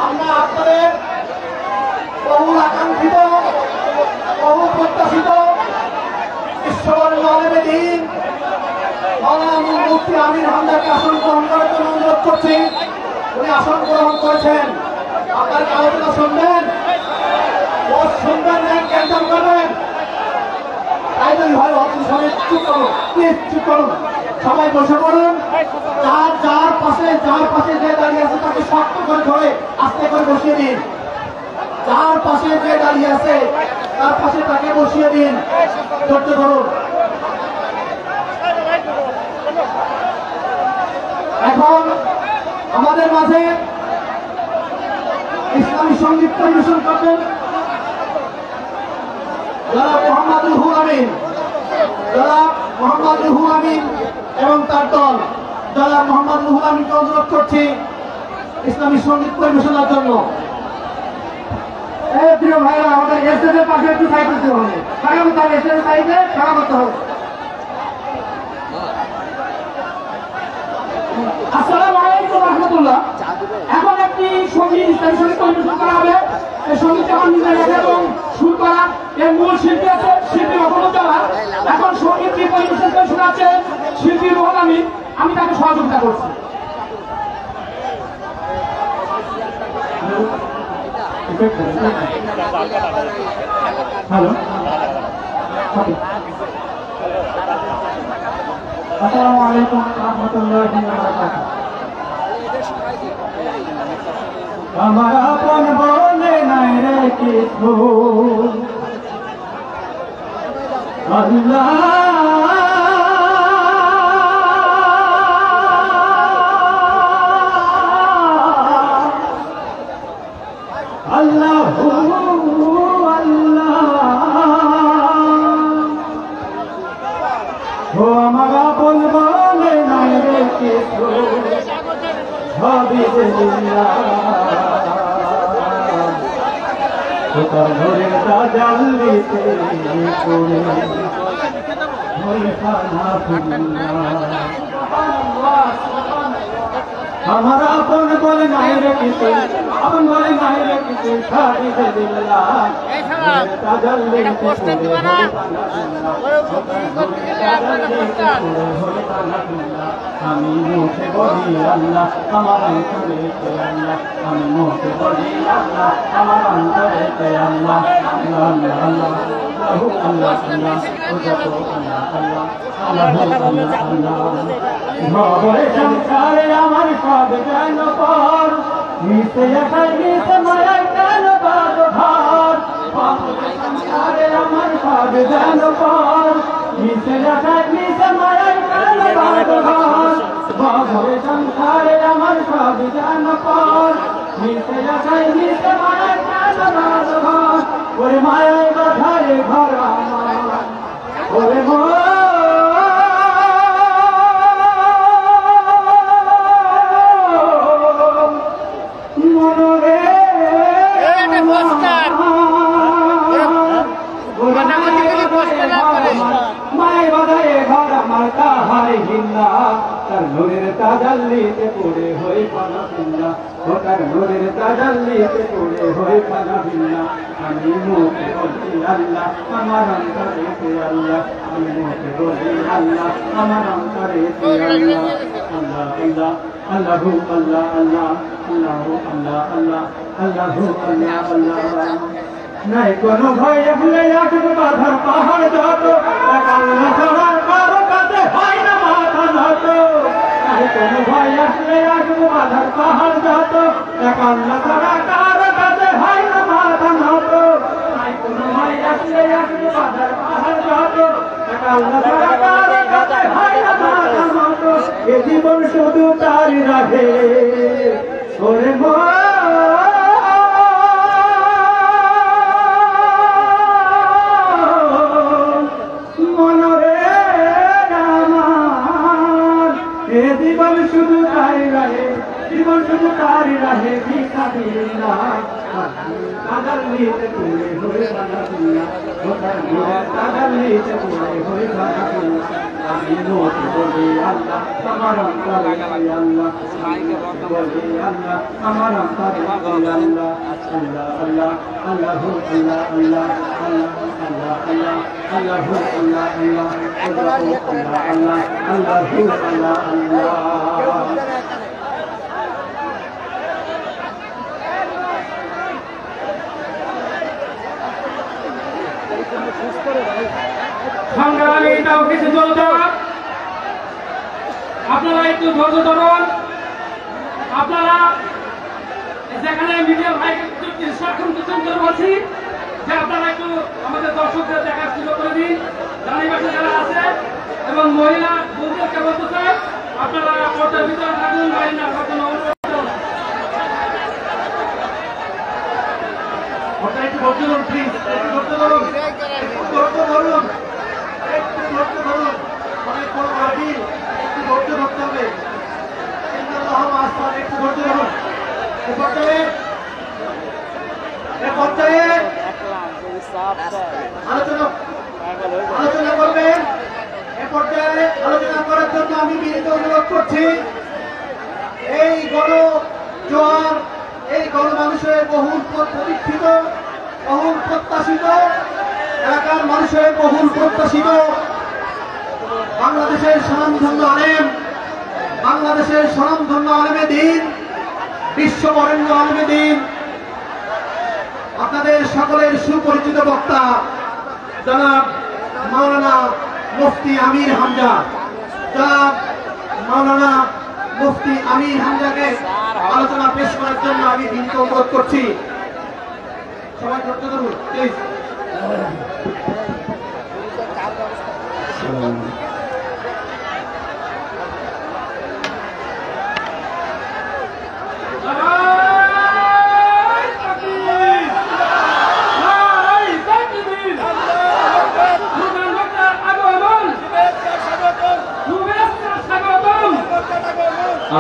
আমরা আপনাদের বহু আকাঙ্ক্ষিত বহু প্রত্যাশিত বিশ্ববরণ্য আলেমে দ্বীন মাওলানা মুফতি আমির হামজাকে আসন গ্রহণ করার জন্য অনুরোধ করছি। উনি আসন গ্রহণ করেছেন, আপনার আলোচনা শুনবেন, শুনবেন না ক্যান্সেল করবেন। তাই যদি হয় অল্প সময় চুপ করুন, প্লিজ চুপ করুন, সবাই বসে পড়ুন। যার পাশে যে দাঁড়িয়ে আছে তাকে শক্ত করে ধরে আস্তে করে বসিয়ে দিন। যার পাশে যে দাঁড়িয়ে আছে তার পাশে তাকে বসিয়ে দিন, ধৈর্য ধরুন। এখন আমাদের মাঝে ইসলামী সঙ্গীত পরিবেশন করবেন জনাব মোহাম্মদ রুহুল আমিন এবং তার দল। জনাব মোহাম্মদ রুহুল আমিনকে অনুরোধ করছি ইসলামী সঙ্গীত পরিবেশনার জন্য। প্রিয় ভাইরা, আমাদের এসএসের পাশে একটু সাইড করতে হবে, সারাবতে হবে, এসএসের সাইডে সারাবতে হবে। আসসালামু আলাইকুম রাহমাতুল্লাহ। এখন একটি সঙ্গীত ইসলামী সঙ্গীত পরিবেশন করা হবে। এই সঙ্গীত আমার নিজে লেখা এবং সুর করা, এর মূল শিল্পী আছে শিল্পী রহমতুল্লাহ। এখন সঙ্গীতটি পরিবেশন করে শোনাচ্ছেন শিল্পী রুহুল আমিন, আমি তাকে সহযোগিতা করছি। হ্যালো, আসসালামু আলাইকুম রাহমাতুল্লাহি ওয়া বারাকাতুহু। আমার আপন বলে নাই রে কিছু, আল্লাহ আল্লাহু আল্লাহ, ও আমার আপন বলে নাই রে কিছু, সবই দিল্লাহ। তোর ঘরে তাজাল্লিতে পড়ে আমার আপন বলে নাই রে কিছু, আপন বলে নাই রে কিছু, সবই দিল্লাহ। তাজাল্লিতে পড়ে আমি মুখে বলি আল্লাহ, আমার অন্তরেতে আল্লাহ, আমি মুখে বলি আল্লাহ, আমার অন্তরেতে আল্লাহ। আল্লাহ আল্লাহ আল্লাহ আল্লাহ আল্লাহ, ও যত আল্লাহ আল্লাহ আল্লাহ আল্লাহ আল্লাহ। ভবে সংসারে আমার সব যেন পর, মিশে একাই মিশে মায়ায় কেন বাদ ঘর। ভবে সংসারে আমার সব যেন পর, মিশে একাই মিশে মায়ায় কেন বাদ ঘর। ভবে সংসারে আমার সব যেন পর, মিশে একাই মিশে মায়ায় কেন বাদ ঘর। ওরে মায়ায় বাধারে ঘর আমার, ওরে মায় বাধারে ঘর আমার তাহারে হিন্না, তার নূরের তাজাল্লিতে পড়ে হই পানা ভিন্না, ও তার নূরের তাজাল্লিতে পড়ে হই পানা ভিন্না। আমি মুখে বলি আল্লাহ, আমার অন্তরেতে আল্লাহ, আমি মুখে বলি আল্লাহ, আমার অন্তরেতে আল্লাহ। আল্লাহ আল্লাহ আল্লাহু আল্লাহ আল্লাহ, আল্লাহু আল্লাহ আল্লাহ, আল্লাহু আল্লাহ আল্লাহ। নাই কোনো ভয় ভুলে আসবে বাধার পাহাড় যত, কান্না ছাড়ার কারো কাছে হয় না মাথা নত। নাই কোনো ভয় আসলে আসবে বাধার পাহাড় যত, কান্না ছাড়া কারো কাছে হয় না মাথা নত। নাই কোনো ভয় আসলে আসবে বাধার পাহাড় যত, কান্না ছাড়া কারো কাছে হয় না মাথা নত। এ জীবন শুধু তারই রাখে, ওরে জীবন শুধু তাই রহে, জীবন শুধু আল্লাহর রাহে বিকাবিল্লাহ তাজাল্লিতে পুরে হয়ে বানাবিল্লাহ ওটার নূরে তাজাল্লিতে পুরে হয়ে বানাবিল্লাহ আমি নোট বলি আল্লাহ আমার অন্তরে আল্লাহ বলি আল্লাহ আমার অন্তরে আল্লাহ আল্লাহ আল্লাহ আল্লাহ আল্লাহ আল্লাহ আল্লাহ আল্লাহ আল্লাহ আল্লাহ আল্লাহ আল্লাহ আল্লাহ আল্লাহ সংগ্রামী তাওহীদ যোদ্ধা আপনারা একটু ধৈর্য ধরুন। আপনারা যেখানে মিডিয়া ভাইকে ইনস্ট্রাকশন করে বলছি যে আপনারা একটু আমাদের দর্শকদের দেখার সুযোগ করে দিন, রানীবাসী যারা আছে এবং মহিলা বন্ধুদেরকে বলতে চাই আপনারা পর্দার ভিতরে থাকুন, বাইরে না থাকুন। একটু ধৈর্য ধরুন প্লিজ, একটু ধৈর্য ধরুন, ধৈর্য ধরুন, একটু ধৈর্য ধরুন। অনেক বড় মাহফিল, একটু ধৈর্য ধরতে হবে। একটু ধৈর্য ধরুন। আলোচনা করবেন। এ পর্যায়ে আলোচনা করার জন্য আমি বিনীত অনুরোধ করছি এই জোয়ার, এই গণমানুষের বহুল প্রতীক্ষিত, বহুল প্রত্যাশিত, এলাকার মানুষের বহুল প্রত্যাশিত বাংলাদেশের স্বনামধন্য আলেম, বাংলাদেশের স্বনামধন্য আলেমে দ্বীন, বিশ্ববরেণ্য আলেমে দ্বীন, আপনাদের সকলের সুপরিচিত বক্তা জনাব মাওলানা মুফতি আমির হামজা, জনাব মাওলানা মুফতি আমির হামজাকে আলোচনা পেশ করার জন্য আমি বিনীত অনুরোধ করছি। সবাই ধৈর্য ধরুন please.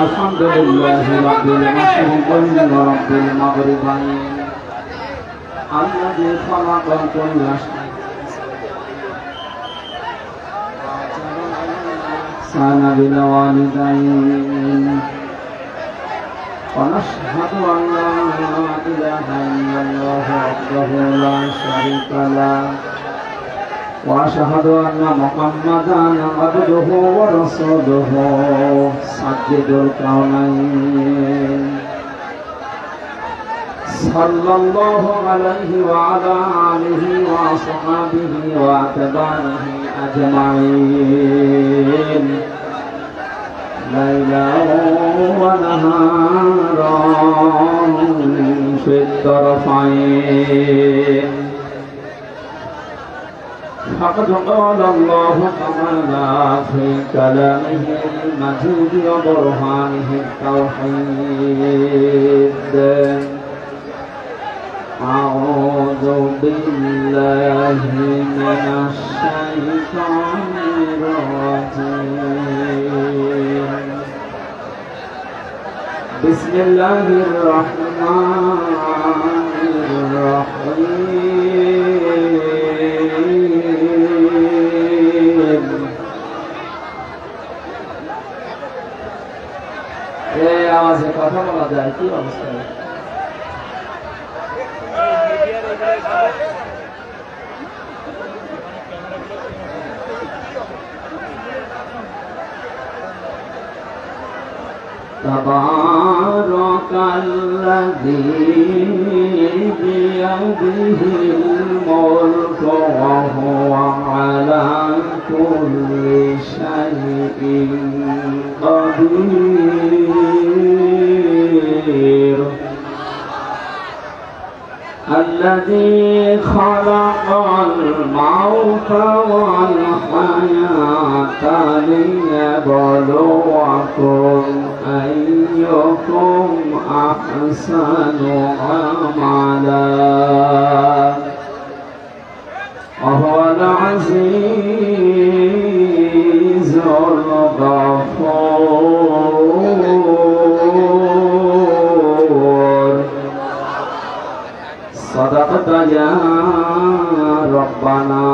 Alhamdulillahi rabbil mashriqayn wa rabbil maghribayn alladhi khalaqa kulla shay'in sana bil walidayn wa nashhadu an la ilaha illallah wahdahu la sharika lahu وأشهد أن محمدا عبده ورسوله سيد الكونين صلى الله عليه وعلى آله وأصحابه وأتباعه أجمعين ليلا ونهارا في الطرفين فقد قال الله تعالى في كلامه المجيد وبرهانه التوحيد أعوذ بالله من الشيطان الرجيم بسم الله الرحمن الرحيم আওয়াজে কথা বলা যায় কি অবস্থা تبارك الذي بيده الملك وهو على كل شيء قدير الذي خلق الموت والحياة ليبلوكم أيكم أحسن عملا وهو العزيز الغفور يا ربنا.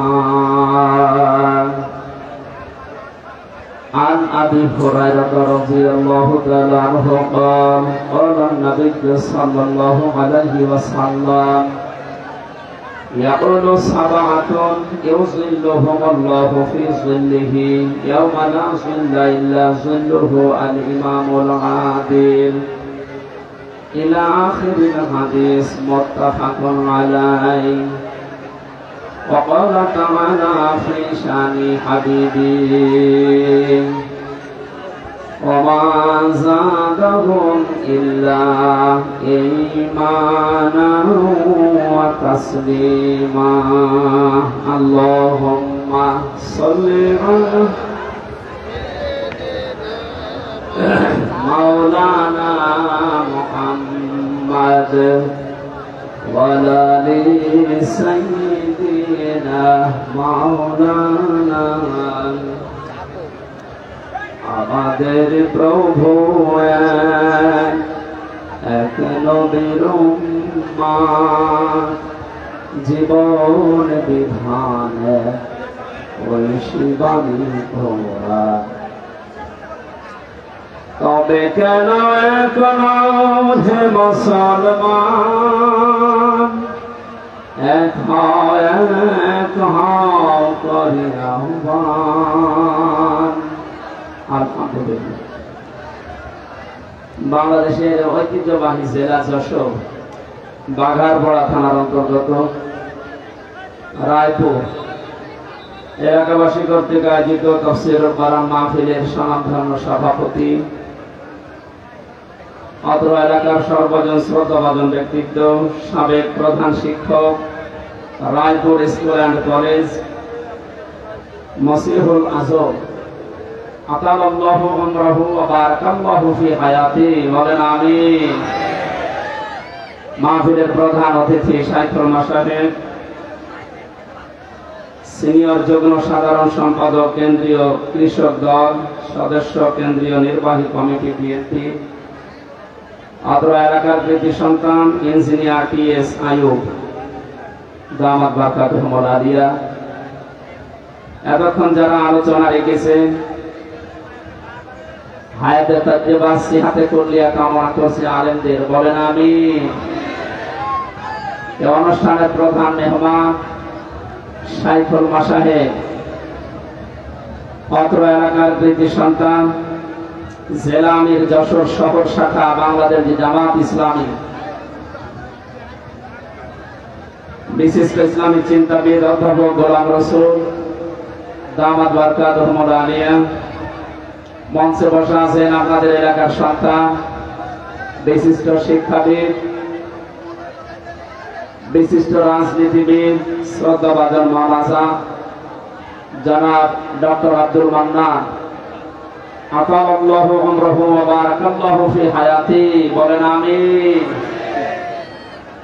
عن أبي هريرة رضي الله تعالى عنه قال قال النبي صلى الله عليه وسلم يقول سبعة يظلهم الله في ظله يوم لا ظل إلا ظله الإمام العادل إلى آخر الحديث متفق عليه. وقال تعالى في شان حبيبي وما زادهم إلا إيمانا وتسليما. اللهم صل على مولانا محمد وعلى آل سيدنا مولانا। আমাদের প্রভু এক নবীর উম্মত জীবন বিধান ওই শিবানী ঘোড়া। তবে কেন এখন হে মুসলমান এক হও করি আহ্বান। আলহামদুলিল্লাহ, বাংলাদেশের ঐতিহ্যবাহী জেলা যশোর বাঘারপাড়া থানার অন্তর্গত রায়পুর এলাকাবাসী কর্তৃক আয়োজিত তাফসীরুল কোরআন মাহফিলের স্বনামধন্য সভাপতি, অত্র এলাকার সর্বজন শ্রদ্ধাভাজন ব্যক্তিত্ব, সাবেক প্রধান শিক্ষক, রায়পুর স্কুল অ্যান্ড কলেজ, মসিহুল আজম আতালাল্লাহু উমরাহু ওয়া বারাকাল্লাহু ফি হায়াতি, বলেন আমিন। মাহফিলের প্রধান অতিথি শাইখুল মাশায়েখ, সিনিয়র যুগ্ম সাধারণ সম্পাদক কেন্দ্রীয় কৃষক দল, সদস্য কেন্দ্রীয় নির্বাহী কমিটি বিএনপি, অত্র এলাকার কৃতি সন্তান ইঞ্জিনিয়ার টি.এস. আইয়ুব দামাত বারাকাতুহুল আলিয়া, এতক্ষণ যারা আলোচনা রেখেছেন হায়াতে তাজ্জেবা সিহাতে কুল্লিয়া কামনা করছে আলেমদের, বলেন আমিন। এই অনুষ্ঠানের প্রধান মেহমান শাইখুল মাশায়েখ, অত্র এলাকার কৃতি সন্তান, জেলা আমির যশোর শহর শাখা বাংলাদেশ জামাত ইসলামী, বিশিষ্ট ইসলামী চিন্তাবিদ অধ্যাপক গোলাম রসুল দামাত বারাকাতুহুল আলিয়া। মঞ্চে বসা আছেন আপনাদের এলাকার সন্তান, বিশিষ্ট শিক্ষাবিদ, বিশিষ্ট রাজনীতিবিদ, শ্রদ্ধাভাজন মাওলানা জনাব ডক্টর আব্দুল মান্নান আতালাল্লাহু উমরাহু ওয়া বারাকাল্লাহু ফি হায়াতি, বলেন আমিন।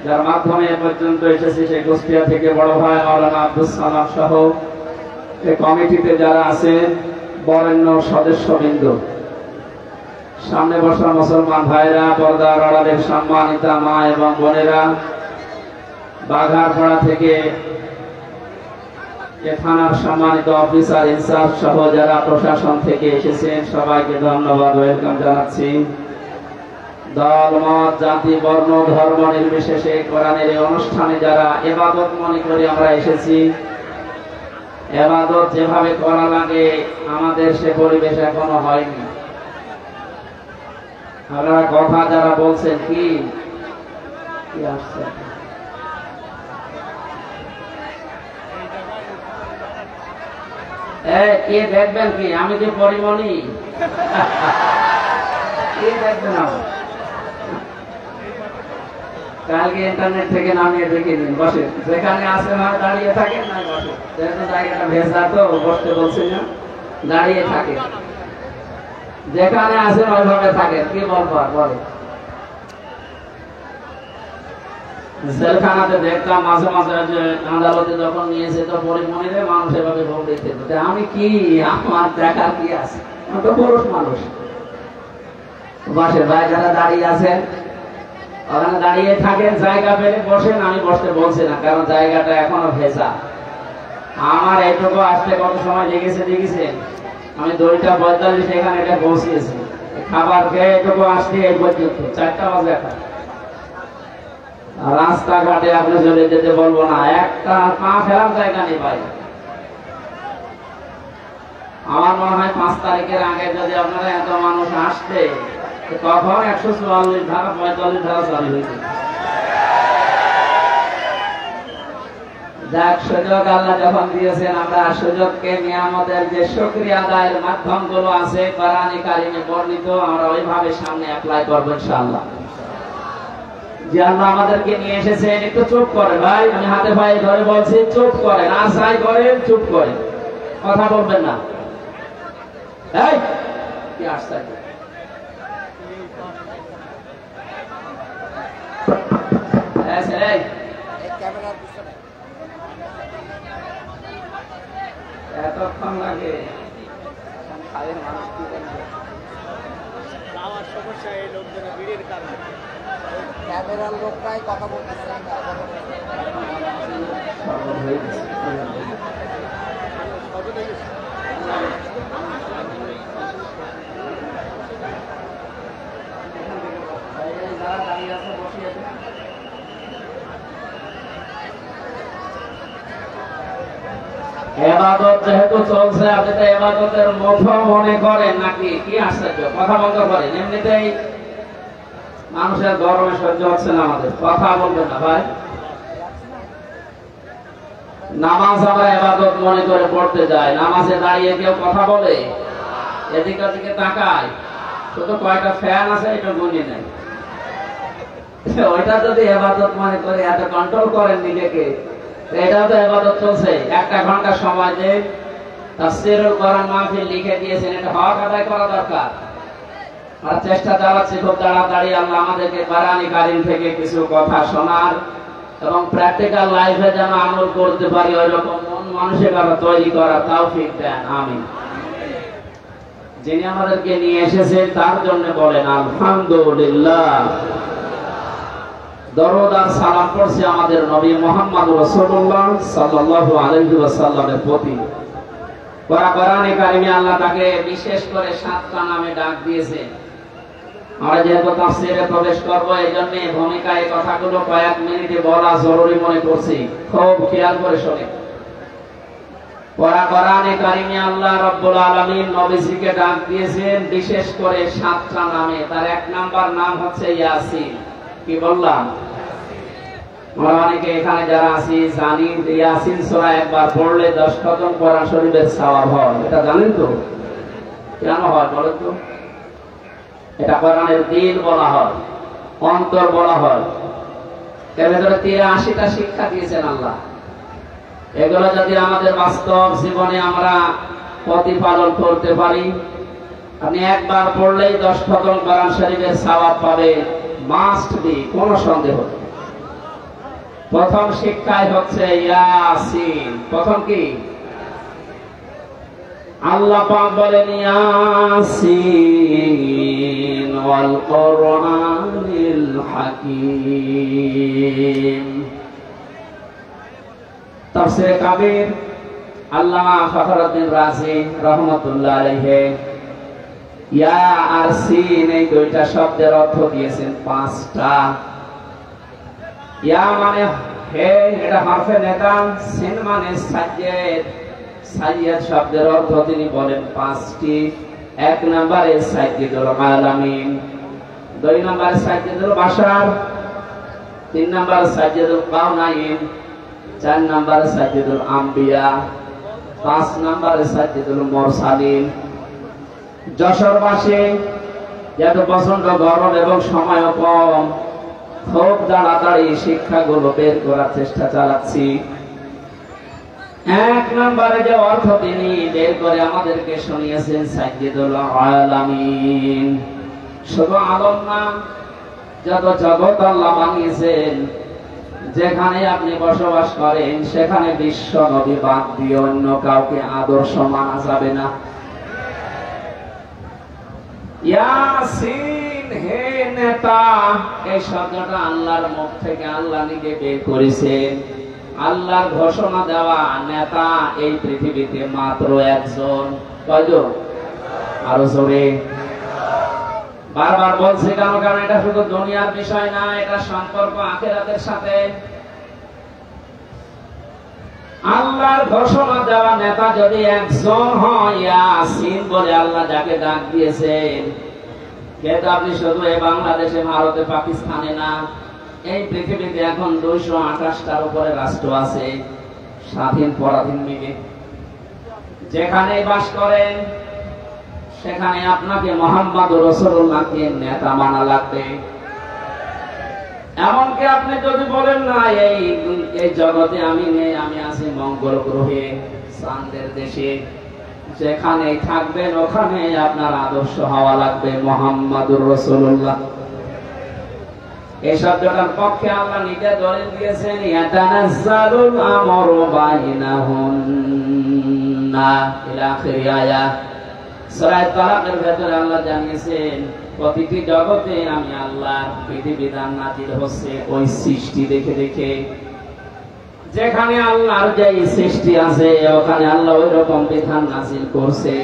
যার মাধ্যমে এ পর্যন্ত এসেছে সেই কুষ্টিয়া থেকে বড় ভাই মাওলানা আব্দুল সালাম সহ এই কমিটিতে যারা আছেন বরেণ্য সদস্যবৃন্দ, সামনে বসা মুসলমান ভাইরা, পর্দার আড়ালের সম্মানিতা মা এবং বোনেরা, বাঘারপাড়া থেকে এ থানার সম্মানিত অফিসার ইনচার্জ সহ যারা প্রশাসন থেকে এসেছেন সবাইকে ধন্যবাদ, ওয়েলকাম জানাচ্ছি। দল মত জাতি বর্ণ ধর্ম নির্বিশেষে কোরআনের এই অনুষ্ঠানে যারা ইবাদত মনে করে আমরা এসেছি, ইবাদত যেভাবে করা লাগে আমাদের সে পরিবেশ এখনো হয়নি। আপনারা কথা যারা বলছেন কি আসছে কে দেখবেন কি? আমি যে পরিমণি কে দেখবেন? কালকে ইন্টারনেট থেকে নামিয়ে দেখে নিন, বসে যেখানে আসে না দাঁড়িয়ে থাকেন না বসে, যেহেতু জায়গাটা ভেজা তো বসতে বলছি না, দাঁড়িয়ে থাকে, যেখানে আসেন ওইভাবে থাকেন। কি বলবার বলে? জেলখানাতে দেখতাম মাঝে মাঝে যে আদালতে যখন নিয়েছে তো পরিমণিরে মানুষ এভাবে ভোগ দিতে, আমি কি আমার দেখার কি আছে? আমি তো পুরুষ মানুষ। বাসের ভাই যারা দাঁড়িয়ে আছেন ওখানে দাঁড়িয়ে থাকেন, জায়গা পেলে বসেন, আমি বসতে বলছি না, কারণ জায়গাটা এখনো ভেজা। আমার এইটুকু আসতে কত সময় দেখেছেন? আমি 2:45 এখানে এটা পৌঁছিয়েছি, খাবার খেয়ে এটুকু আসতে এই পর্যন্ত 4টা বাজে। এখন রাস্তাঘাটে আপনি চলে যেতে বলবো না, একটা পা ফেরার জায়গা নেই ভাই। আমার মনে হয় 5 তারিখের আগে যদি আপনারা এত মানুষ আসতে, তখন 144 ধারা 45 ধারা চালু হয়েছে। যাক, সুযোগ আল্লাহ যখন দিয়েছেন, আমরা সুযোগকে নিয়ামতের যে শুকরিয়া আদায়ের মাধ্যমগুলো আছে কোরআনে কারিমে বর্ণিত, আমরা ওইভাবে সামনে অ্যাপ্লাই করবো ইনশাআল্লাহ। যে আল্লাহ আমাদেরকে নিয়ে এসেছেন, একটু চুপ করে ভাই, আমি হাতে পায়ে ধরে বলছি, চুপ করেন, আর যাই করেন চুপ করেন, কথা বলবেন না। এই কি আসছে? এতক্ষণ লাগে সমস্যা, এই লোকজনের ভিড়ের কারণে ক্যামেরার লোকটাই কথা বলতেছে। এবাদত যেহেতু চলছে, আপনি তো এবাদতের মতো মনে করেন নাকি? কি আশ্চর্য, কথা বন্ধ করেন। এমনিতেই মানুষের গরমে সহ্য হচ্ছে না, আমাদের কথা বলবেন না ভাই। নামাজ আমরা এবাদত মনে করে পড়তে যাই, নামাজে দাঁড়িয়ে কেউ কথা বলে? এদিকে ওদিকে তাকায়, শুধু কয়টা ফ্যান আছে এটা গুনি নেই। ওইটা যদি এবাদত মনে করে এত কন্ট্রোল করেন নিজেকে, এটাও তো এবাদত চলছে। 1 ঘন্টা সময় যে তাফসীরুল কোরআন মাহফিল লিখে দিয়েছেন, এটা হক আদায় করা দরকার। আমরা চেষ্টা চালাচ্ছি খুব তাড়াতাড়ি আল্লাহ আমাদেরকে কোরআন কারীম থেকে কিছু কথা শোনার এবং প্র্যাকটিক্যাল লাইফে যেন আমল করতে পারি, ওই রকম মন মানসিকতা তৈরি করার তৌফিক দেন, আমিন। যিনি আমাদেরকে নিয়ে এসেছেন তার জন্য বলেন আলহামদুলিল্লাহ। দরুদ আর সালাম পড়ছি আমাদের নবী মুহাম্মদ রাসূলুল্লাহ সাল্লাল্লাহু আলাইহি ওয়াসাল্লামের প্রতি। কোরআনে কারিমে আল্লাহ তাকে বিশেষ করে 7টা নামে ডাক দিয়েছে। আমরা যেহেতু তাফসীরে প্রবেশ করব, এই জন্য ভূমিকায় কথাগুলো কয়েক মিনিটে বলা জরুরি মনে করছি, খুব খেয়াল করে শুনুন। কোরআনে কারিমে আল্লাহ রাব্বুল আলামিন নবীজিকে ডাক দিয়েছেন বিশেষ করে 7টা নামে। তার 1 নাম্বার নাম হচ্ছে ইয়াসিন। কি বললাম? আমরা অনেকে এখানে যারা আছি জানি যে ইয়াসিন সূরা একবার পড়লে 10 খতম কোরআন শরীফের সওয়াব হয়। এটা জানেন তো? কেন হয় বলেন তো? এটা কোরআনের দিল বলা হয়, অন্তর বলা হয়। এর ভিতরে 83টা শিক্ষা দিয়েছেন আল্লাহ। এগুলো যদি আমাদের বাস্তব জীবনে আমরা প্রতিপালন করতে পারি, আপনি একবার পড়লেই 10 খতম কোরআন শরীফের সওয়াব পাবে, মাস্ট বি, কোনো সন্দেহ নেই। প্রথম শিক্ষাই হচ্ছে ইয়াসিন। প্রথম কি? আল্লাহ পাক বলেন ইয়াসিন ওয়াল কোরআনিল হাকীম। তাফসীরে কাবীর আল্লামা ফখরুদ্দীন রাজি রাহমাতুল্লাহ আলাইহি ইয়া আর সিন এই 2টা শব্দের অর্থ দিয়েছেন 5টা। ইয়া মানে হে, এটা হরফে নেতা। সিন মানে সাজ্জাদ। সাজ্জাদ শব্দের অর্থ তিনি বলেন 5টি। 1 নম্বরে সাজ্জাদুল আলামিন, 2 নম্বরে সাজ্জাদুল বাশার, 3 নম্বরে সাজ্জাদুল কাউনাইন, 4 নম্বরে সাজ্জাদুল আম্বিয়া, 5 নম্বরে সাজ্জাদুল মুরসালিন। যশোরবাসী যেহেতু প্রচন্ড গরম এবং সময় কম, খুব তাড়াতাড়ি শিক্ষাগুলো বের করার চেষ্টা চালাচ্ছি। 1 নম্বরে যে অর্থ তিনি বের করে আমাদেরকে শুনিয়েছেন সাজ্জাদুল আলামিন। শুধু আলম না, যত জগৎ আল্লাহ বানিয়েছেন, যেখানে আপনি বসবাস করেন সেখানে বিশ্ব নবী বাদ দিয়ে অন্য কাউকে আদর্শ মানা যাবে না। ইয়াসিন হে নেতা, এই শব্দটা আল্লাহর মুখ থেকে আল্লাহ নিজে বের করেছেন। আল্লাহর ঘোষণা দেওয়া নেতা এই পৃথিবীতে মাত্র একজন। কয়জন? আরো জোরে। বারবার বলছি কেন? কারণ এটা শুধু দুনিয়ার বিষয় না, এটা সম্পর্ক আখিরাতের সাথে। আল্লাহর ঘোষণা দেওয়া নেতা যদি একজন হয়, ইয়াসিন বলে আল্লাহ যাকে ডাক দিয়েছেন, কিন্তু আপনি শুধু এই বাংলাদেশে, ভারতে, পাকিস্তানে না, এই পৃথিবীতে এখন 228টার উপরে রাষ্ট্র আছে, স্বাধীন পরাধীন মিলে। যেখানে বাস করেন সেখানে আপনাকে মুহাম্মদ রাসূলুল্লাহকে নেতা মানা লাগবে। এমনকি আপনি যদি বলেন না এই জগতে আমি নেই, আমি আছি মঙ্গল গ্রহে, চাঁদের দেশে, যেখানেই থাকবেন ওখানে আপনার আদর্শ হওয়া লাগবে মুহাম্মদুর রাসূলুল্লাহ। এই শব্দটার পক্ষে আল্লাহ নিজে দলিল দিয়েছেন, ইয়াতানাজ্জালুল আমরু বাইনাহুন্না ইলা আখির আয়াত। সূরা তালাকের ভেতরে আল্লাহ জানিয়েছেন, প্রতিটি জগতে আমি আল্লাহর বিধিবিধান নাযিল হচ্ছে ওই সৃষ্টি দেখে দেখে। যেখানে আল্লাহর যে সৃষ্টি আছে ওখানে আল্লাহ ওই রকম বিধান নাযিল করছে।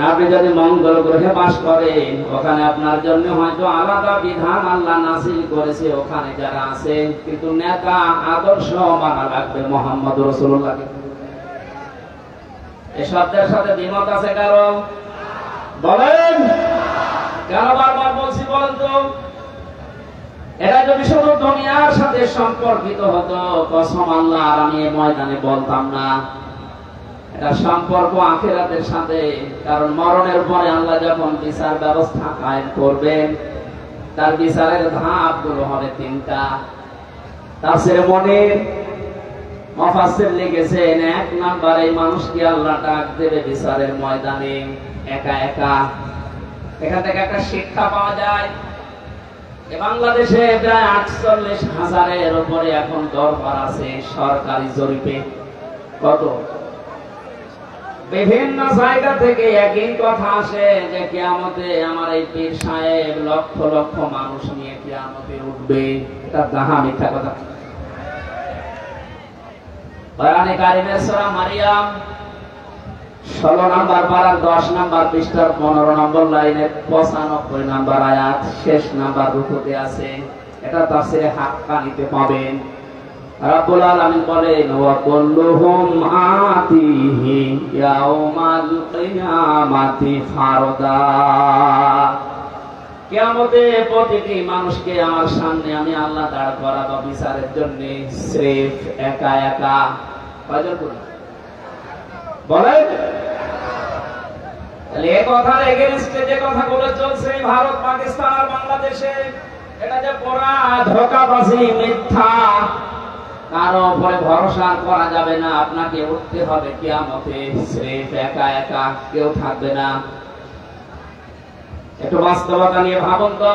আপনি যদি মঙ্গল গ্রহে বাস করেন, ওখানে আপনার জন্য হয়তো আলাদা বিধান আল্লাহ নাযিল করেছে ওখানে যারা আছে, কিন্তু নেতা আদর্শ মানা লাগবে মুহাম্মদ রাসূলুল্লাহকে। এই শব্দের সাথে দ্বিমত আছে কারো? বলেন কেন বারবার বলছি বলেন তো? এটা যদি শুধু দুনিয়ার সাথে সম্পর্কিত হতো, কসম আল্লাহ আর আমি এই ময়দানে বলতাম না। এটা সম্পর্ক আখিরাতের সাথে, কারণ মরণের পরে আল্লাহ যখন বিচার ব্যবস্থা কায়েম করবেন, তার বিচারের ধাপগুলো হবে 3টা। তাফসীরে মুনীর মুফাসসির লিখেছেন, 1 নম্বরে মানুষকে আল্লাহ ডাক দেবে বিচারের ময়দানে একা একা। এখান থেকে একটা শিক্ষা পাওয়া যায়। বাংলাদেশে প্রায় 48,000-এর উপরে এখন দরবার আছে সরকারি জরিপে। কত? বিভিন্ন জায়গা থেকে একই কথা আসে যে কিয়ামতে আমার এই পীর সাহেব লক্ষ লক্ষ মানুষ নিয়ে কিয়ামতে উঠবে। এটা দাহা মিথ্যা কথা। কোরআনে কারিমের সূরা মারিয়াম 16 নম্বর পারার 10 নম্বর পৃষ্ঠার 15 নম্বর লাইনের 95 নম্বর আয়াত শেষ নাম্বার রুকুতে আছে। এটা তাফসীরে হাক্কানিতে পাবেন। রব্বুল আলামিন বলেন, ওয়া কুল্লুহুম আতিহি ইয়াউমাল কিয়ামাতি ফারদা। কিয়ামতে প্রতিটি মানুষকে আমার সামনে আমি আল্লাহ দাঁড় করাবো বিচারের জন্য, স্রেফ একা একা। কয়জন বলেন? তাহলে এই কথার এগেইনস্টে যে কথাগুলো চলছে ভারত, পাকিস্তান আর বাংলাদেশে, এটা যে পুরা ধোঁকাবাজি, মিথ্যা। কারো উপরে ভরসা করা যাবে না। আপনাকে উঠতে হবে কিয়ামতে স্রেফ একা একা, কেউ থাকবে না। একটু বাস্তবতা নিয়ে ভাবুন তো।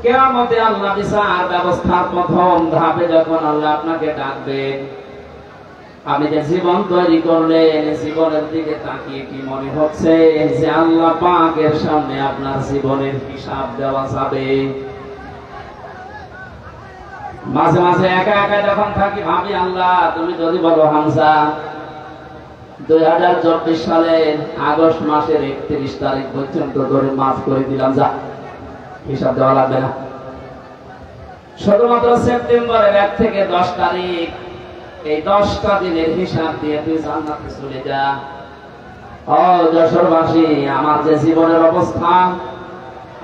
কিয়ামতে আল্লাহ বিচার ব্যবস্থার প্রথম ধাপে যখন আল্লাহ আপনাকে ডাকবেন, আপনি যে জীবন তৈরি করলেন, জীবনের দিকে তাকিয়ে কি মনে হচ্ছে যে আল্লাহ পাকের সামনে আপনার জীবনের হিসাব দেওয়া যাবে? মাঝে মাঝে একা একা যখন থাকি ভাবি, আল্লাহ তুমি যদি বলো হামজা 2024 সালের আগস্ট মাসের 31 তারিখ পর্যন্ত ধরে মাফ করে দিলাম, যা হিসাব দেওয়া লাগবে না। শুধুমাত্র সেপ্টেম্বরের 1 থেকে 10 তারিখ, এই 10টা দিনের হিসাব দিয়ে তুই জান্নাতে চলে যা। ও যশোরবাসী, আমার যে জীবনের অবস্থা,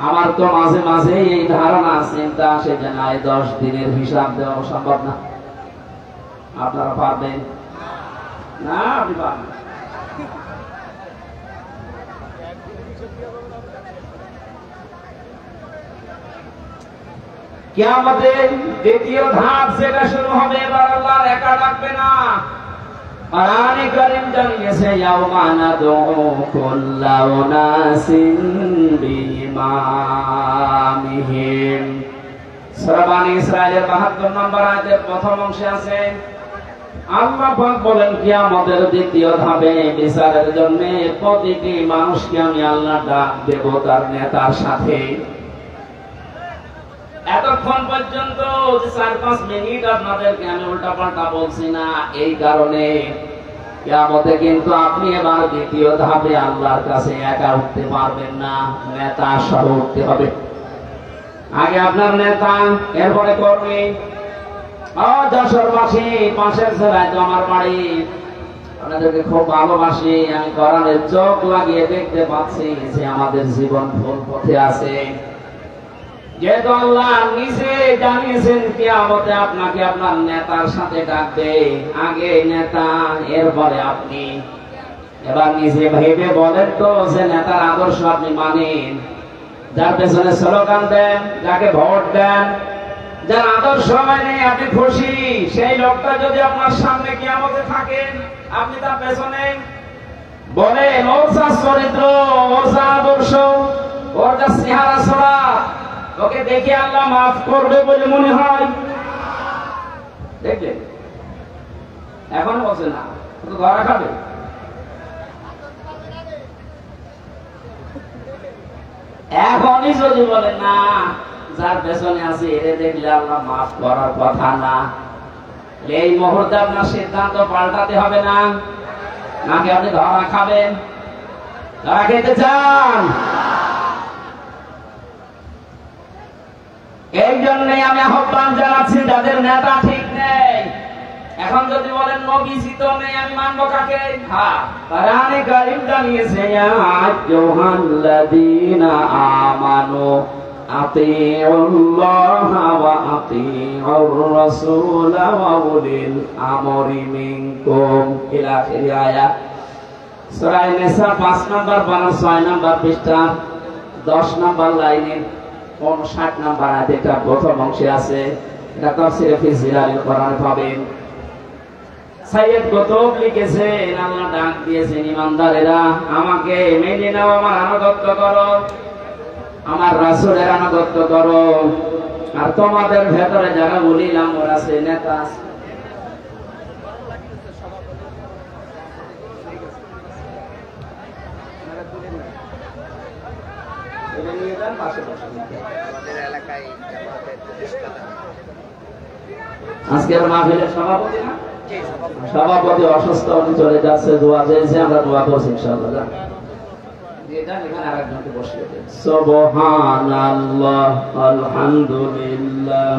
আমার তো মাঝে মাঝে এই ধারণা চিন্তা আসে যে না, এই 10 দিনের হিসাব দেওয়া সম্ভব না। আপনারা পারবেন না? আপনি পারবেন? কিয়ামতের দ্বিতীয় ধাপ যেটা শুরু হবে, এবার আল্লাহ একা ডাকবে না। কোরআনে কারীম জানিয়েছে, ইয়াউমা নাদউ কুল্লা উনাসিন বিইমামিহিম। সূরা বানী ইসরাঈলের 72 নম্বর আয়াতের প্রথম অংশে আছে, আল্লাহ পাক বলেন কিয়ামতের দ্বিতীয় ধাপে বিচারের জন্য প্রতিটি মানুষকে আমি আল্লাহ ডাক দেব তার নেতার সাথে। এতক্ষণ পর্যন্ত 4-5 মিনিট আপনাদেরকে আমি উল্টাপাল্টা বলছি না, এই কারণে কিয়ামতে কিন্তু আপনি এবার দ্বিতীয় ধাপে আল্লাহর কাছে একা উঠতে পারবেন না, নেতা সহ উঠতে হবে। আগে আপনার নেতা, এরপরে কর্মী। যশোরবাসী, পাশের জেলায় তো আমার বাড়ি, আপনাদেরকে খুব ভালোবাসি। আমি কোরআনের চোখ লাগিয়ে দেখতে পাচ্ছি যে আমাদের জীবন ভুল পথে আছে। যেহেতু আল্লাহ নিজে জানিয়েছেন কিয়ামতে আপনাকে আপনার নেতার সাথে ডাকবে, আগে নেতা এরপরে আপনি। এবার নিজে ভেবে বলেন তো যে নেতার আদর্শ আপনি মানেন, যার পেছনে স্লোগান দেন, যাকে ভোট দেন, যার আদর্শ মানে আপনি খুশি, সেই লোকটা যদি আপনার সামনে কিয়ামতে থাকেন, আপনি তার পেছনে বলেন ওর যা চরিত্র, ওর যা আদর্শ, ওর যা চেহারা ছড়া, ওকে দেখে আল্লাহ মাফ করবে বলে মনে হয়? দেখলেন, এখন বলছে না, ধরা খাবে। এখনই যদি বলে না, যার পেছনে আছে এরে দেখলে আল্লাহ মাফ করার কথা না, এই মুহূর্তে আপনার সিদ্ধান্ত পাল্টাতে হবে না, নাকি আপনি ধরা খাবেন? ধরা খেতে চান? এই জন্যই আমি আহ্বান জানাচ্ছি যাদের নেতা ঠিক নেই, এখন যদি বলেন নবীজি তো নেই, আমি মানবো কাকে? হ্যাঁ, কোরআনে কারীম জানিয়েছে ইয়া আইয়ুহাল্লাযীনা আমানু আতিউল্লাহা ওয়া আতিউর রাসূলা ওয়া উলিল আমরি মিনকুম ইলা আখির আয়াত। সূরা নিসা 5 নম্বর 6 নম্বর পৃষ্ঠা 10 নম্বর লাইনে 59 নম্বর আয়াতে এটা প্রথম অংশে আছে। এটা তাফসীরে ফি জিলালিল কোরআন পাবেন। সাইয়্যিদ কুতুব লিখেছেন, আল্লাহ ডাক দিয়েছেন ইমানদারেরা আমাকে মেনে নাও, আমার আনুগত্য করো, আমার রাসূলের আনুগত্য করো। আর তোমাদের ভেতরে যারা উলিল আমর আছে, নেতা আছে, আজকের মাহফিলের সভাপতি না, সভাপতি অসুস্থ, উনি চলে যাচ্ছে, দোয়া চেয়েছে, আমরা দোয়া করছি ইনশাআল্লাহ। সুবহানাল্লাহ, আলহামদুলিল্লাহ,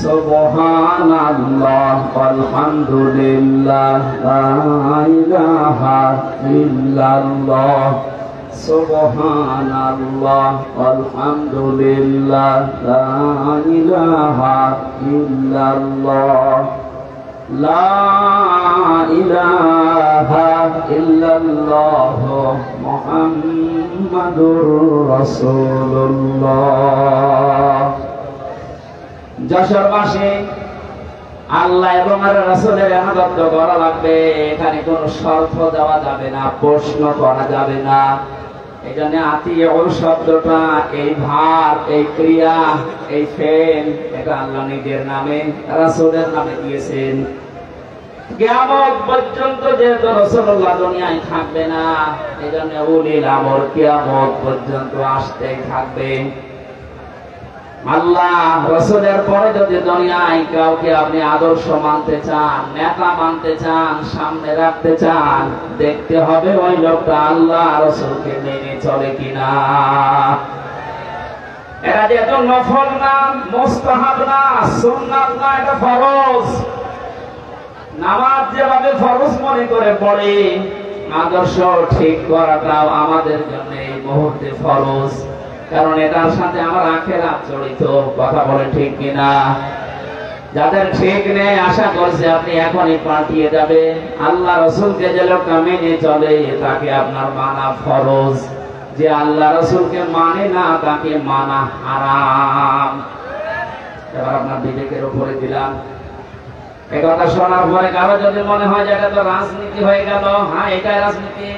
সুবহানাল্লাহ, আলহামদুলিল্লাহ, লা ইলাহা ইল্লাল্লাহ, সুবহানাল্লাহ, আলহামদুলিল্লাহ, লা ইলাহা ইল্লাল্লাহ, লা ইলাহা ইল্লাল্লাহ, মুহাম্মাদুর রাসূলুল্লাহ। যশোরবাসী, আল্লাহ এবং রাসূলের আনুগত্য করা লাগবে, এখানে কোনো শর্ত দেওয়া যাবে না, প্রশ্ন করা যাবে না। এই জন্য আতিউল শব্দটা, এই ভাব, এই ক্রিয়া, এই ফেল, এটা আল্লাহ নিজের নামে রাসূলের নামে দিয়েছেন। কিয়ামত পর্যন্ত যেহেতু রাসূলুল্লাহ দুনিয়ায় থাকবে না, এই জন্য উলিল আমর কিয়ামত পর্যন্ত আসতেই থাকবে। আল্লাহ রাসূলের পরে যদি দুনিয়ায় কাউকে আপনি আদর্শ মানতে চান, নেতা মানতে চান, সামনে রাখতে চান, দেখতে হবে ওই লোকটা আল্লাহ রাসূলকে মেনে চলে কিনা। এটা যেহেতু নফল না, মুস্তাহাব না, সুন্নাত না, এটা ফরজ। নামাজ যেভাবে ফরজ মনে করে পড়ে, আদর্শ ঠিক করাটাও আমাদের জন্য এই মুহূর্তে ফরজ, কারণ এটার সাথে আমার আখিরাত জড়িত। কথা বলে ঠিক কিনা? যাদের ঠিক নেই, আশা করছে আপনি এখনই পাল্টিয়ে যাবেন। আল্লাহ রাসূলকে যে লোকটা মেনে চলে, তাকে আপনার মানা ফরজ। যে আল্লাহ রাসূলকে মানে না, তাকে মানা হারাম। এবার আপনার বিবেকের উপরে দিলাম। এই কথা শোনার পরে কারো যদি মনে হয় যে এটা তো রাজনীতি হয়ে গেল, হ্যাঁ এটাই রাজনীতি।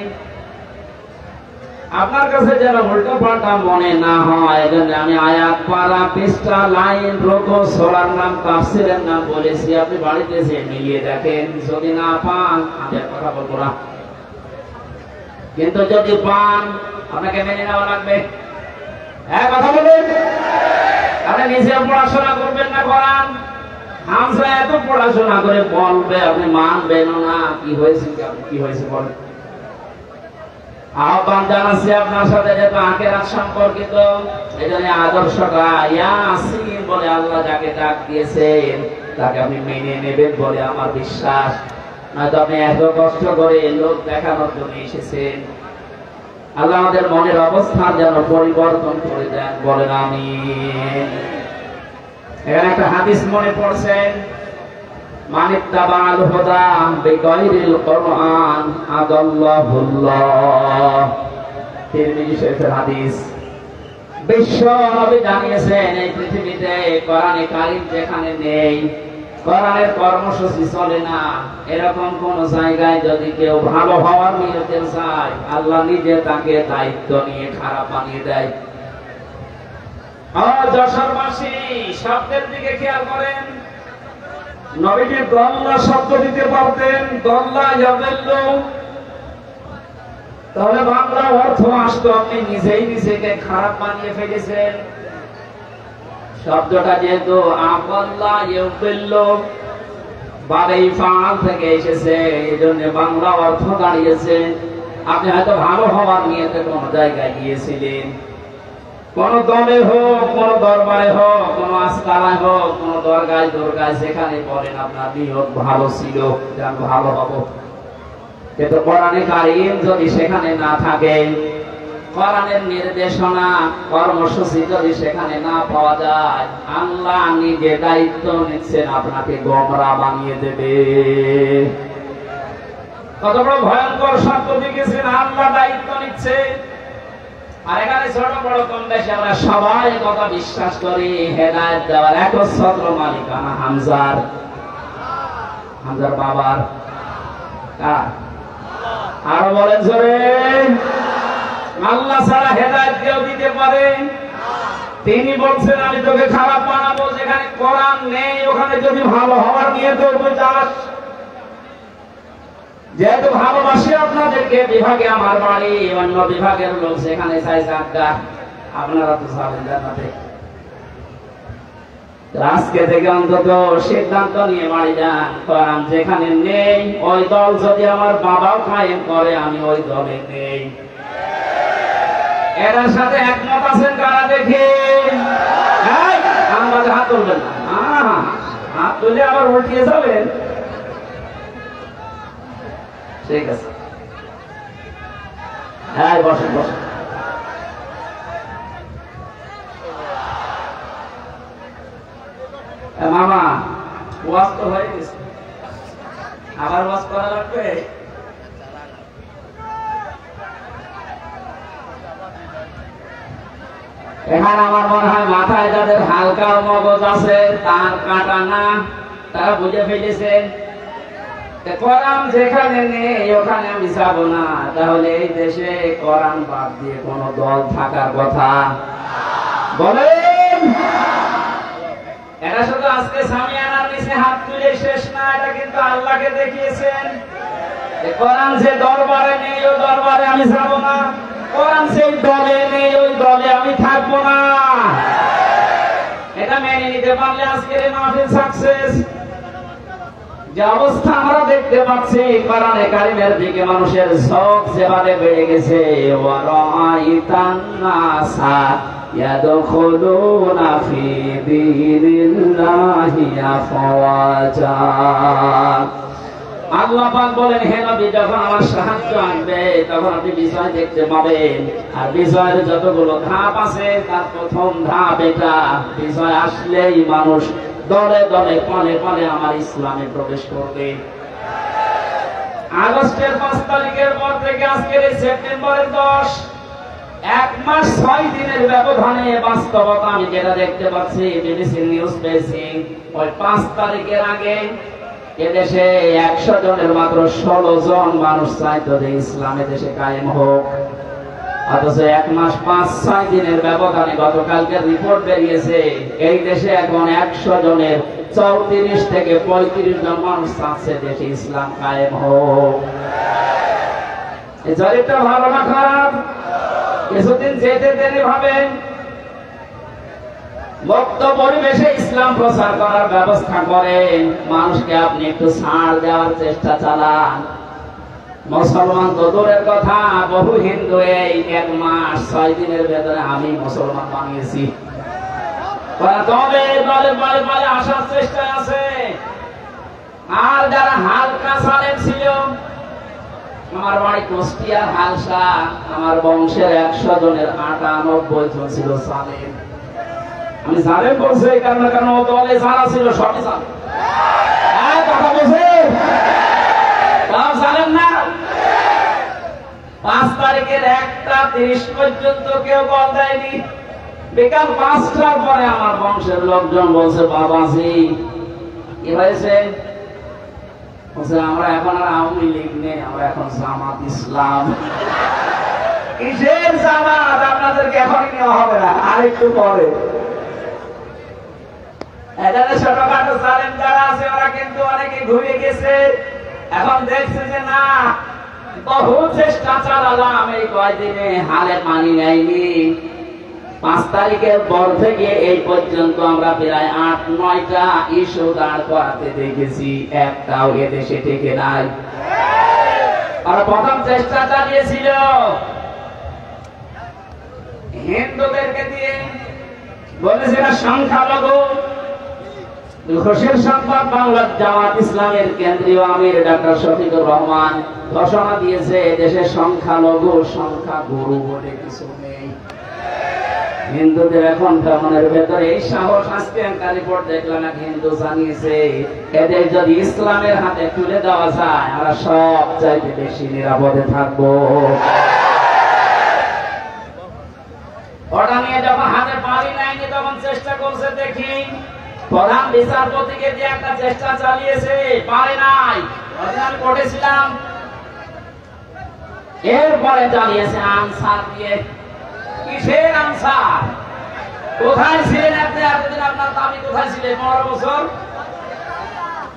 আপনার কাছে যেন উল্টো পাল্টা মনে না হয়, এজন্য আমি আয়াত পারা পৃষ্ঠা লাইন রোকো সূরার নাম তাফসীরের নাম বলেছি। আপনি বাড়িতে এসে মিলিয়ে দেখেন, যদি না পান আমি আর কথা বলবো না, কিন্তু যদি পান আপনাকে মেনে নেওয়া লাগবে। হ্যাঁ কথা বলেন। আপনি নিজে পড়াশোনা করবেন না কোরআন, হামজা এত পড়াশোনা করে বলবে, আপনি মানবেন না। কি হয়েছে কি হয়েছে বলেন। আহ্বান জানাচ্ছি আপনার সাথে, যেহেতু আখিরাত সম্পর্কিত, এজন্য আদর্শটা ইয়াসিন বলে আল্লাহ যাকে ডাক দিয়েছেন তাকে আপনি মেনে নেবেন বলে আমার বিশ্বাস। নয়তো আপনি এত কষ্ট করে লোক দেখানোর জন্য এসেছেন। আল্লাহ আমাদের মনের অবস্থান যেন পরিবর্তন করে দেন, বলেন আমিন। এখানে একটা হাদিস মনে পড়ছে, মানিত্তাবাল হুদা বিগাইরিল কুরআন আদাল্লাহুল্লাহ। তিরমিজি শরীফের হাদিস। বিশ্ব নবী জানিয়েছেন এই পৃথিবীতে কোরআনে কারীম যেখানে নেই, কোরআনের কর্মসূচি চলে না, এরকম কোন জায়গায় যদি কেউ ভালো হওয়ার নিয়তে চায়, আল্লাহ নিজে তাকে দায়িত্ব নিয়ে খারাপ বানিয়ে দেয়। যশোরবাসী শব্দের দিকে খেয়াল করেন, নবীজি দল্লা শব্দ দিতে পারতেন, দল্লা ইয়াদিল্লু, তাহলে বাংলা অর্থ আসতো আপনি নিজেই নিজেকে খারাপ বানিয়ে ফেলেছেন। শব্দটা যেহেতু আল্লাহ ইয়াদিল্লু বারে ফাল থেকে এসেছে, এজন্য বাংলা অর্থ দাঁড়িয়েছে আপনি হয়তো ভালো হওয়ার নিয়তে কোন জায়গায় গিয়েছিলেন, কোন দলে হোক, কোন দরবারে হোক, কোন আস্তানায় হোক, কোন দরগায় সেখানে বলেন আপনার নিয়ত ভালো ছিল যে আমি ভালো হব, কিন্তু কোরআনে কারীম যদি সেখানে না থাকে, কোরআনের নির্দেশনা কর্মসূচি যদি সেখানে না পাওয়া যায়, আল্লাহ নিজে দায়িত্ব নিচ্ছেন আপনাকে গোমরা বানিয়ে দেবে। কত বড় ভয়ঙ্কর শব্দ দিয়েছেন, আল্লাহ দায়িত্ব নিচ্ছে। আর এখানে ছোট বড় কম বেশি আমরা সবাই কথা বিশ্বাস করি, হেদায়েত দেওয়ার একচ্ছত্র মালিকানা হামজার বাবার। আরো বলেন জোরে, আল্লাহ ছাড়া হেদায়েত কেউ দিতে পারে? তিনি বলছেন আমি তোকে খারাপ বানাবো, যেখানে কোরআন নেই ওখানে যদি ভালো হওয়ার নিয়ে তো চাস। যেহেতু ভালোবাসি আপনাদেরকে, বিভাগে আমার বাড়ি, অন্য বিভাগের লোক সেখানে চাই জায়গা, আপনারা তো যাবেন জান্নাতে। আজকে থেকে অন্তত সিদ্ধান্ত নিয়ে বাড়ি যান, কোরআন যেখানে নেই ওই দল যদি আমার বাবাও কায়েম করে আমি ওই দলে নেই। এর সাথে একমত আছেন কারা দেখে? আমাদের হাত তুলবেন না, হাত তুলে আবার উল্টিয়ে যাবেন। ঠিক আছে, হ্যাঁ বসেন বসেন। মামা ওয়াজ তো হয়ে গেছে, আবার ওয়াজ করা লাগবে? এখানে আমার মনে হয় মাথায় যাদের হালকা মগজ আছে, তার কাটা না, তারা বুঝে ফেলেছে কোরআন যেখানে নেই ওখানে আমি যাব না। তাহলে এই দেশে কোরআন বাদ দিয়ে কোন দল থাকার কথা বলেন? এটা শুধু আজকে সামিয়ানার নিচে হাত তুলে শেষ না, এটা কিন্তু আল্লাহকে দেখিয়েছেন। কোরআন যে দরবারে নেই ওই দরবারে আমি যাব না, কোরআন সেই দলে নেই ওই দলে আমি থাকবো না। এটা মেনে নিতে পারলে আজকের এই মাহফিল সাকসেস। যে অবস্থা আমরা দেখতে পাচ্ছি, কোরআনে কারীমের দিকে মানুষের ঝোঁক যেভাবে বেড়ে গেছে, ওয়ারাইতান নাসা ইয়াদখুলুনা ফি দীনিল্লাহি আফওয়াজা। আল্লাহ পাক বলেন, হে নবী, যখন আমার সাহায্য আসবে তখন আপনি বিজয় দেখতে পাবেন। আর বিজয়ের যতগুলো ধাপ আছে তার প্রথম ধাপ এটা, বিজয় আসলেই মানুষ দলে দলে পলে পলে আমার ইসলামে প্রবেশ করবে। আগস্টের 5 তারিখের পর থেকে আজকের এই সেপ্টেম্বরের 10, 1 মাস 6 দিনের ব্যবধানে বাস্তবতা আমি যেটা দেখতে পাচ্ছি, বিবিসি নিউজ পেয়েছি, ওই 5 তারিখের আগে এদেশে 100 জনের মাত্র 16 জন মানুষ চাইতো যে ইসলামে দেশে কায়েম হোক। অথচ 1 মাস 5-6 দিনের ব্যবধানে গতকালকে রিপোর্ট বেরিয়েছে এই দেশে এখন 100 জনের 34 থেকে 35 জন মানুষ চাচ্ছে দেশে ইসলাম কায়েম হোক। এই জরিপটা ভালো না খারাপ? কিছুদিন যেতে দেরি হবে। মুক্ত পরিবেশে ইসলাম প্রচার করার ব্যবস্থা করেন, মানুষকে আপনি একটু ছাড় দেওয়ার চেষ্টা চালান। মুসলমান তো দূরের কথা, বহু হিন্দু এই 1 মাস 6 দিনের ভেতরে আমি মুসলমান বানিয়েছি। তবে বলে আসার চেষ্টা আছে। আর যারা হালকা সালেম ছিল, আমার বাড়ি কুষ্টিয়ার হালসা, আমার বংশের 100 জনের 98 জন ছিল সালেম। আমি সালেম বলছি এই কারণে, কারণ ও দলে যারা ছিল সবই সালেম। কথা বলছে তাও সালেম না। 5 তারিখের 1:30 পর্যন্ত কেউ কল দেয়নি। বিকাল 5টার পরে আমার বংশের লোকজন বলছে, বাবাজি কি হয়েছে? বলছে আমরা এখন আর আওয়ামী লীগ নেই, আমরা এখন জামাত ইসলাম। কিসের জামাত? আপনাদেরকে এখনই নেওয়া হবে না, আরেকটু পরে। এখানে ছোটখাটো সালেম যারা আছে ওরা কিন্তু অনেকে ঘুরে গেছে। এখন দেখছে যে না, বহু চেষ্টা চালালাম, এই কয়দিনে হালে পানি নেয়নি। 5 তারিখের পর থেকে এই পর্যন্ত আমরা প্রায় 8-9টা ইস্যু দাঁড় করাতে দেখেছি, একটাও এদেশে টেকে নাই। আর প্রথম চেষ্টা চালিয়েছিল হিন্দুদেরকে দিয়ে, বলেছিল সংখ্যালঘু। খুশির সংবাদ, বাংলার জামাত ইসলামের কেন্দ্রীয় আমির ডাক্তার শফিকুর রহমান ঘোষণা দিয়েছে দেশে সংখ্যালঘু সংখ্যাগুরু বলে কিছু নেই। হিন্দুদের এখন ভ্রমণের ভেতরে এই সাহস। আজকে একটা রিপোর্ট দেখলাম, এক হিন্দু জানিয়েছে এদের যদি ইসলামের হাতে তুলে দেওয়া যায় আমরা সব চাইতে বেশি নিরাপদে থাকবো। ওটা নিয়ে যখন হাতে পারি নাইনি তখন চেষ্টা করছে, দেখি প্রধান বিচারপতিকে দিয়ে একটা চেষ্টা চালিয়েছে, পারে নাই। আমি পড়েছিলাম, এরপরে চালিয়েছে আনসার দিয়ে। কিসের আনসার? কোথায় ছিলেন আপনি এতদিন? আপনার দাবি কোথায় ছিলেন 15 বছর?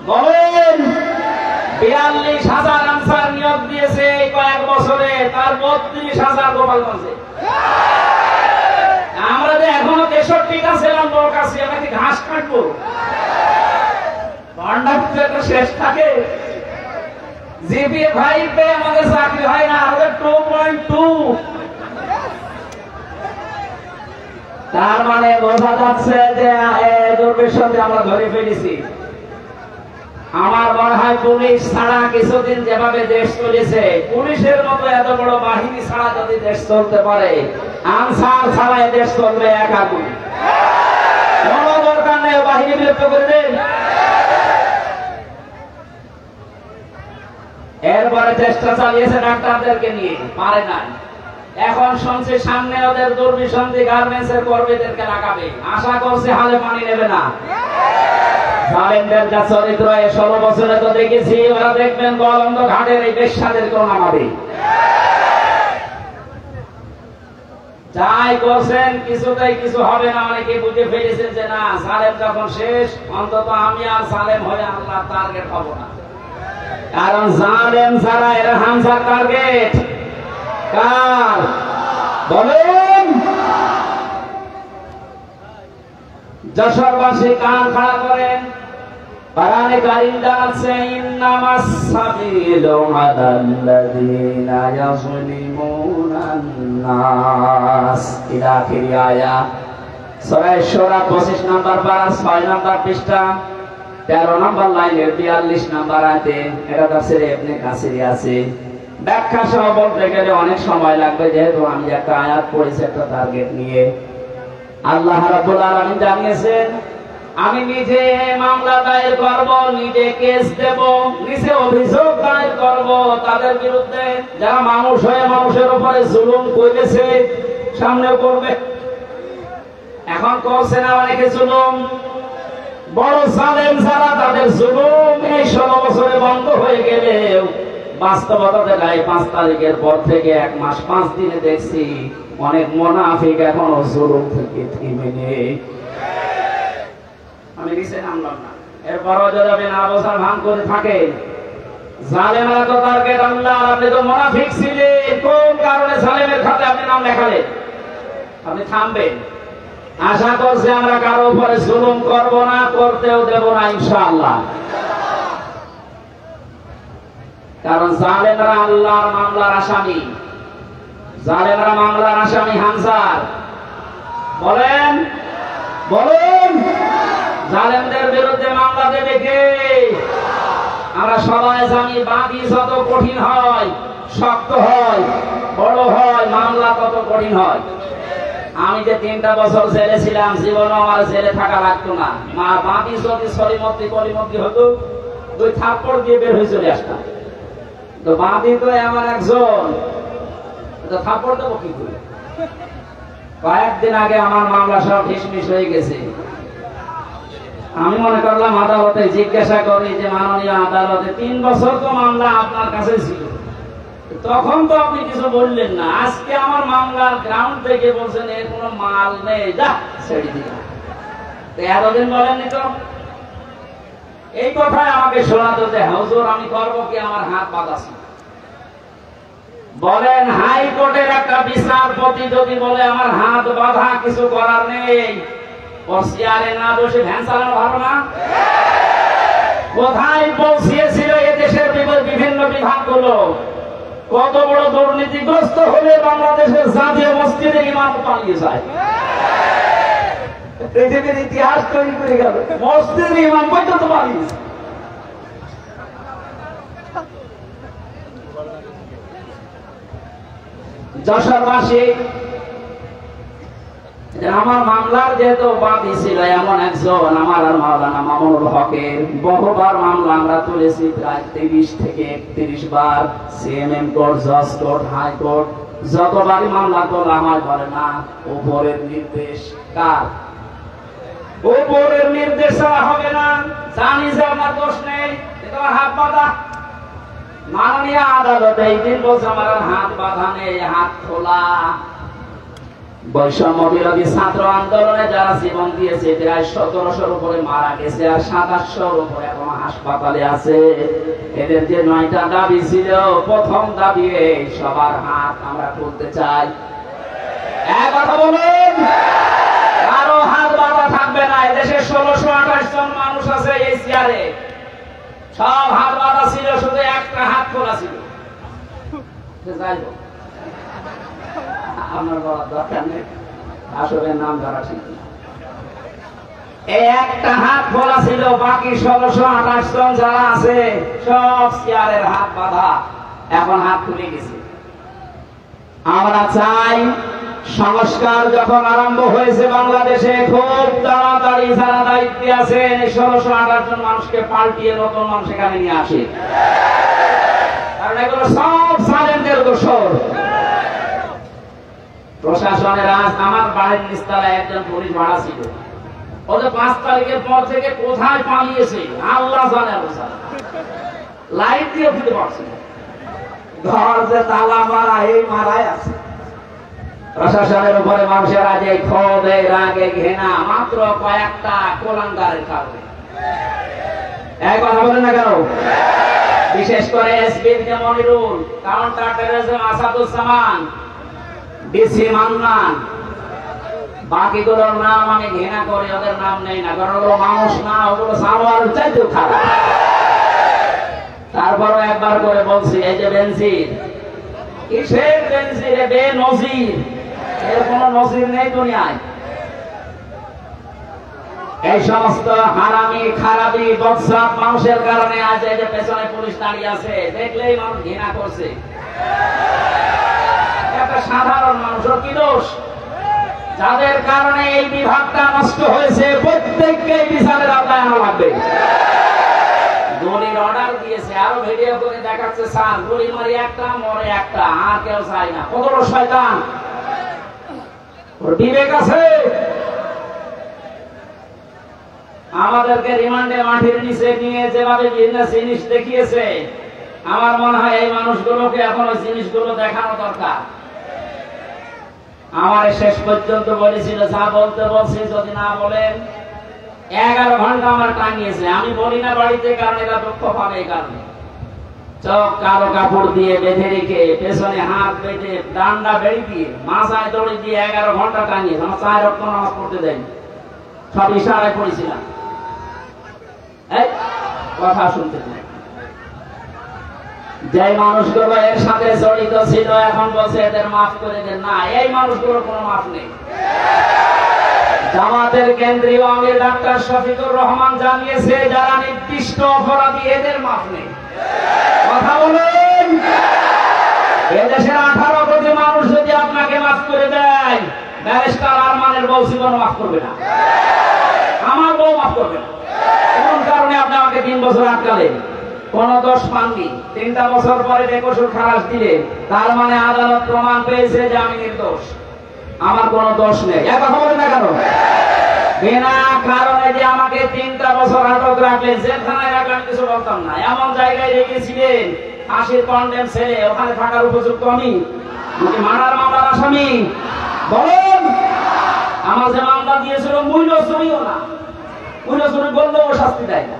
বলেন। 42,000 আনসার নিয়োগ দিয়েছে এই কয়েক বছরে, তার 32,000 গোপালগঞ্জে। আমরা যে এখনো 63 টা ছিলাম লোক আছি, আমরা কি ঘাস কাটবো? পান্ডাপুরে তো শেষ থাকে। জিপিএ 5 পেয়ে আমাদের চাকরি হয় না, আমাদের 2.2। তার মানে বোঝা যাচ্ছে যে দুর্বিষতে আমরা ধরে ফেলেছি। আমার মনে হয় পুলিশ ছাড়া কিছুদিন যেভাবে দেশ চলেছে, পুলিশের মতো এত বড় বাহিনী ছাড়া যদি দেশ চলতে পারে, আনসার ছাড়া দেশ চলবে একা গুলি। কোনো দরকার নেই, বাহিনী বিলুপ্ত করে দেন। এরপরে চেষ্টা চালিয়েছে ডাক্তারদেরকে নিয়ে, পারে নাই। এখন শুনছি সামনে ওদের দুর্বিসন্ধি গার্মেন্টসের কর্মীদেরকে লাগাবে, আশা করছে হালে পানি নেবে না। জালেমদের যা চরিত্র 16 বছরে তো দেখেছি, ওরা দেখবেন গোয়ালন্দ ঘাটের এই বেশ্যাদের কেউ নামাবে। যাই করছেন কিছুতেই কিছু হবে না। অনেকে বুঝে ফেলেছেন যে না, সালেম যখন শেষ, অন্তত আমি আর সালেম হয়ে আল্লাহ টার্গেট হব না। কারণ জালেম ছাড়া এরা হামসার টার্গেট কার বলেন? যশোরবাসী কান খাড়া করেন। কোরআনে কারীম জানাচ্ছে, ইন্নামাস সাবিলু আলাল্লাযীনা ইয়াযলিমুনান নাস, ইলা আখিরি আয়াত। সূরা শুরা 25 নম্বর পারা 6 নম্বর পৃষ্ঠা 13 নম্বর লাইনের 42 নম্বর আয়াতে। এটা তাফসীরে ইবনে কাসিরে আছে। ব্যাখ্যা সহ বলতে গেলে অনেক সময় লাগবে, যেহেতু আমি একটা আয়াত পড়েছি একটা টার্গেট নিয়ে। আল্লাহ রাব্বুল আলামিন জানিয়েছেন, আমি নিজে মামলা দায়ের করব, নিজে কেস দেব, নিজে অভিযোগ দায়ের করব তাদের বিরুদ্ধে যারা মানুষ হয়ে মানুষের উপরে জুলুম করেছে। সামনেও করবে, এখন করছে না অনেকে জুলুম। বড় জালেম যারা, তাদের জুলুম এই 16 বছরে বন্ধ হয়ে গেলেও বাস্তবতা দেখায় 5 তারিখের পর থেকে 1 মাস 5 দিনে দেখছি অনেক মুনাফিক এখনো জুলুম থেকে থেমে নেই। আমি নিচে নামলাম না, এরপরও যদি না বোঝার ভান করে থাকে, জালেমরা তো টার্গেট আল্লাহ। আপনি তো মুনাফিক ছিলেন, কোন কারণে জালেমের খাতে আপনি নাম লেখালেন? আপনি থামবেন। আশা করছি আমরা কারো উপরে জুলুম করব না, করতেও দেব না ইনশাআল্লাহ। কারণ জালেমরা আল্লাহর মামলার আসামি, জালেমরা মামলার আসামি হামজার। বলেন বলেন, জালেমদের বিরুদ্ধে মামলা দেবে কে? আমরা সবাই জানি বাদী যত কঠিন হয়, শক্ত হয়, বড় হয়, মামলা তত কঠিন হয়। আমি যে 3টা বছর জেলে ছিলাম, জীবনে আমার জেলে থাকা লাগতো না। মা বাদী যদি সলিমতি হতো, 2 থাপ্পড় দিয়ে বের হয়ে চলে আসতাম। তো বাদী তো এমন একজন, তো থাপ্পড় দেবো কি করে? কয়েকদিন আগে আমার মামলা সব ঢিসমিস হয়ে গেছে। আমি মনে করলাম আদালতে জিজ্ঞাসা করি যে মাননীয় আদালতে 3 বছর তো মামলা আপনার কাছে ছিল, তখন তো আপনি কিছু বললেন না। আজকে আমার মামলার গ্রাউন্ড থেকে বলছেন এর কোনো মাল নেই, যা ছেড়ে দিলাম। তো এতদিন বলেননি তো? এই কথায় আমাকে শোনাতে যে হুজুর আমি করবো কি, আমার হাত বাঁধা ছিল। বলেন হাইকোর্টের একটা বিচারপতি যদি বলে আমার হাত বাঁধা, কিছু করার নেই, ও চেয়ারে না বসে ভ্যান চালানো ভালো না? কোথায় পৌঁছিয়েছিল এদেশের বিভিন্ন বিভাগগুলো? কত বড় দুর্নীতিগ্রস্ত হলে বাংলাদেশের জাতীয় মসজিদের ইমাম পালিয়ে যায়, পৃথিবীর ইতিহাস তৈরি করে গেল। মসজিদের ইমাম পর্যন্ত পালিয়েছে। যশোরবাসী, আমার মামলার যেহেতু বাদী ছিল এমন একজন, আমার আর মাওলানা মামুনুল হকের বহুবার মামলা আমরা তুলেছি, প্রায় 23 থেকে 31 বার। সিএমএম কোর্ট, জজ কোর্ট, হাইকোর্ট, যতবারই মামলা তোলা হয় বলে না উপরের নির্দেশ। কার? উপরের নির্দেশ ছাড়া হবে না। জানি যে আমার দোষ নেই, তোমার হাত বাঁধা। মাননীয় আদালতে এই দিন বলছে আমার হাত বাঁধা নেই, হাত খোলা। বৈষম্য বিরোধী ছাত্র আন্দোলনে যারা জীবন দিয়েছে প্রায় 1700-র উপরে মারা গেছে, আর 2700-র উপরে এখন হাসপাতালে আছে। এদের যে 9টা দাবি ছিল, প্রথম দাবি এই সবার হাত আমরা খুলতে চাই। এক কথা বলুন, কারো হাত বাঁধা থাকবে না। এদেশে 1628 জন মানুষ আছে এই চেয়ারে, সব হাত বাঁধা ছিল, শুধু একটা হাত খোলা ছিল। যাই হোক, আপনার বলার দরকার নেই, আসলে নাম ধরা ঠিক না। এই একটা হাত খোলা ছিল, বাকি 1628 জন যারা আছে সব চেয়ারের হাত বাঁধা, এখন হাত খুলে গেছে। আমরা চাই সংস্কার যখন আরম্ভ হয়েছে বাংলাদেশে, খুব তাড়াতাড়ি যারা দায়িত্বে আছেন 1628 জন মানুষকে পাল্টিয়ে নতুন মানুষ এখানে নিয়ে আসে। কারণ এগুলো সব সাইলেন্টের দোষর। প্রশাসনের আজ আমার বাড়ির নিচতলায় একজন পুলিশ ভাড়া ছিল, ওদের 5 তারিখের পর থেকে কোথায় পালিয়েছে আল্লাহ জানে। লাইট দিয়ে দিতে পারছে না, ঘর যে তালা মারা, এই মারাই আছে। প্রশাসনের উপরে মানুষের আজ এই ক্ষোভে, রাগে, ঘৃণা মাত্র কয়েকটা কোলাঙ্গারের কারণে। এক কথা বলেন না কেন? বিশেষ করে SP Monirul, counter terrorism Asaduzzaman, DC Mannan, বাকিগুলোর নাম আমি ঘৃণা করি, ওদের নাম নেই না, কারণ ওগুলো মানুষ না, ওগুলো সালোয়ার চাইতেও খারাপ। তারপরও একবার করে বলছি, এই যে বেনজির, কিসের বেনজির? বেনজির, এর কোন নজির নেই দুনিয়ায়। এই সমস্ত হারামি, খারাপি, বদসাপ মানুষের কারণে আজ এই যে পেছনে পুলিশ দাঁড়িয়ে আছে, দেখলেই মানুষ ঘৃণা করছে। একটা সাধারণ মানুষের কি দোষ? যাদের কারণে এই বিভাগটা নষ্ট হয়েছে প্রত্যেককে বিচারের আওতায় আনা লাগবে। গুলির অর্ডার দিয়েছে, আরো ভিডিও করে দেখাচ্ছে, স্যার গুলি মারি একটা, মরে একটা, আর কেউ চাই না। কত বড় শয়তান! ওর বিবেক আছে? আমাদেরকে রিমান্ডে মাটির নিচে নিয়ে যেভাবে বিভিন্ন জিনিস দেখিয়েছে, আমার মনে হয় এই মানুষগুলোকে এখন ওই জিনিসগুলো দেখানো দরকার। আমার শেষ পর্যন্ত বলেছিল যা বলতে বলছি যদি না বলেন 11 ঘন্টা আমার টাঙিয়েছে। আমি বলি না বাড়িতে, কারণ এরা দুঃখ পাবে এই কারণে। চোখ কালো কাপড় দিয়ে বেঁধে রেখে, পেছনে হাত বেঁধে, ডান্ডা বেড়ি দিয়ে, মাথায় দড়ি দিয়ে 11 ঘন্টা টাঙিয়েছে। আমার 4 রক্ত নামাজ পড়তে দেয়নি, সব ইশারায় পড়েছিলাম। এই কথা শুনতে চাই। যে মানুষগুলো এর সাথে জড়িত ছিল এখন বলছে এদের মাফ করে দেন, না, এই মানুষগুলোর কোনো মাফ নেই। জামাতের কেন্দ্রীয় আমির ডাক্তার শফিকুর রহমান জানিয়েছে যারা নির্দিষ্ট অপরাধী এদের মাফ নেই। কথা বলেন, এদেশের 18 কোটি মানুষ যদি আপনাকে মাফ করে দেয়, ব্যারিস্টার আরমানের বউ জীবন মাফ করবে না, আমার বউ মাফ করবে না। কোন কারণে আপনি আমাকে 3 বছর আটকালেন? কোন দোষ পাননি, 3টা বছর পরে বেকসুর খালাস দিলেন, তার মানে আদালত প্রমাণ পেয়েছে যে আমি নির্দোষ, আমার কোনো দোষ নেই। এক কথা বলেন না কেন? বিনা কারণে যে আমাকে 3টা বছর আটক রাখলেন, জেলখানায় রাখলেন, কিছু বলতাম না। এমন জায়গায় রেখেছিলেন, 80 কন্ডেম ছেলে, ওখানে থাকার উপযুক্ত আমি? মারার মামলার আসামি? বলেন। আমার যে মামলা দিয়েছিল মূল্য চুরিও না, মূল্য চুরি বললেও শাস্তি দেয় না।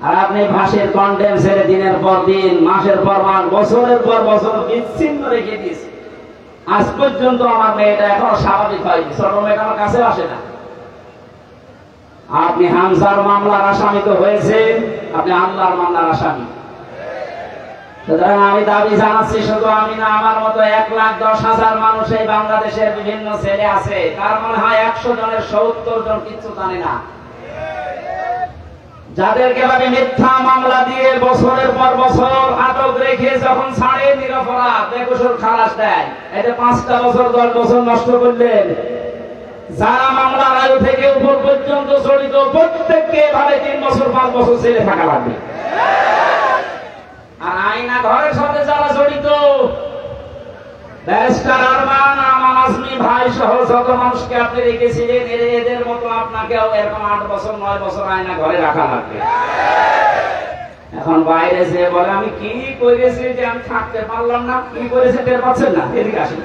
আর আপনি ফাঁসির কন্ডেম ছেড়ে দিনের পর দিন, মাসের পর মাস, বছরের পর বছর বিচ্ছিন্ন রেখে দিয়েছে। আজ পর্যন্ত আমার মেয়েটা এখনো স্বাভাবিক হয়নি, ছোট মেয়েটা আমার কাছে আসে না। আপনি হামজার মামলার আসামি তো হয়েছেন, আপনি আল্লাহর মামলার আসামি। সুতরাং আমি দাবি জানাচ্ছি, শুধু আমি না, আমার মতো 1,10,000 মানুষ এই বাংলাদেশের বিভিন্ন ছেলে আছে, তার মনে হয় 100 জনের 70 জন কিচ্ছু জানে না। যাদেরকে ভাবে মিথ্যা মামলা দিয়ে বছরের পর বছর আটক রেখে যখন ছাড়ে নিরপরাধ বেকসুর খালাস দেয়, এতে 5টা বছর 10 বছর নষ্ট করলেন। যারা মামলার আয়ু থেকে উপর পর্যন্ত জড়িত প্রত্যেককে এভাবে 3 বছর 5 বছর জেলে থাকা লাগবে। আর আইনা ঘরের সাথে যারা জড়িত, ব্যারিস্টার আরমান, আমান আজমি ভাই সহ যত মানুষকে আপনি রেখেছিলেন, এদের মতো আপনাকেও এরকম 8 বছর 9 বছর আয়না ঘরে রাখা লাগবে। এখন বাইরে যে বলে আমি কি করেছি যে আমি থাকতে পারলাম না, কি করেছে টের পাচ্ছেন না? এদিকে আসেন,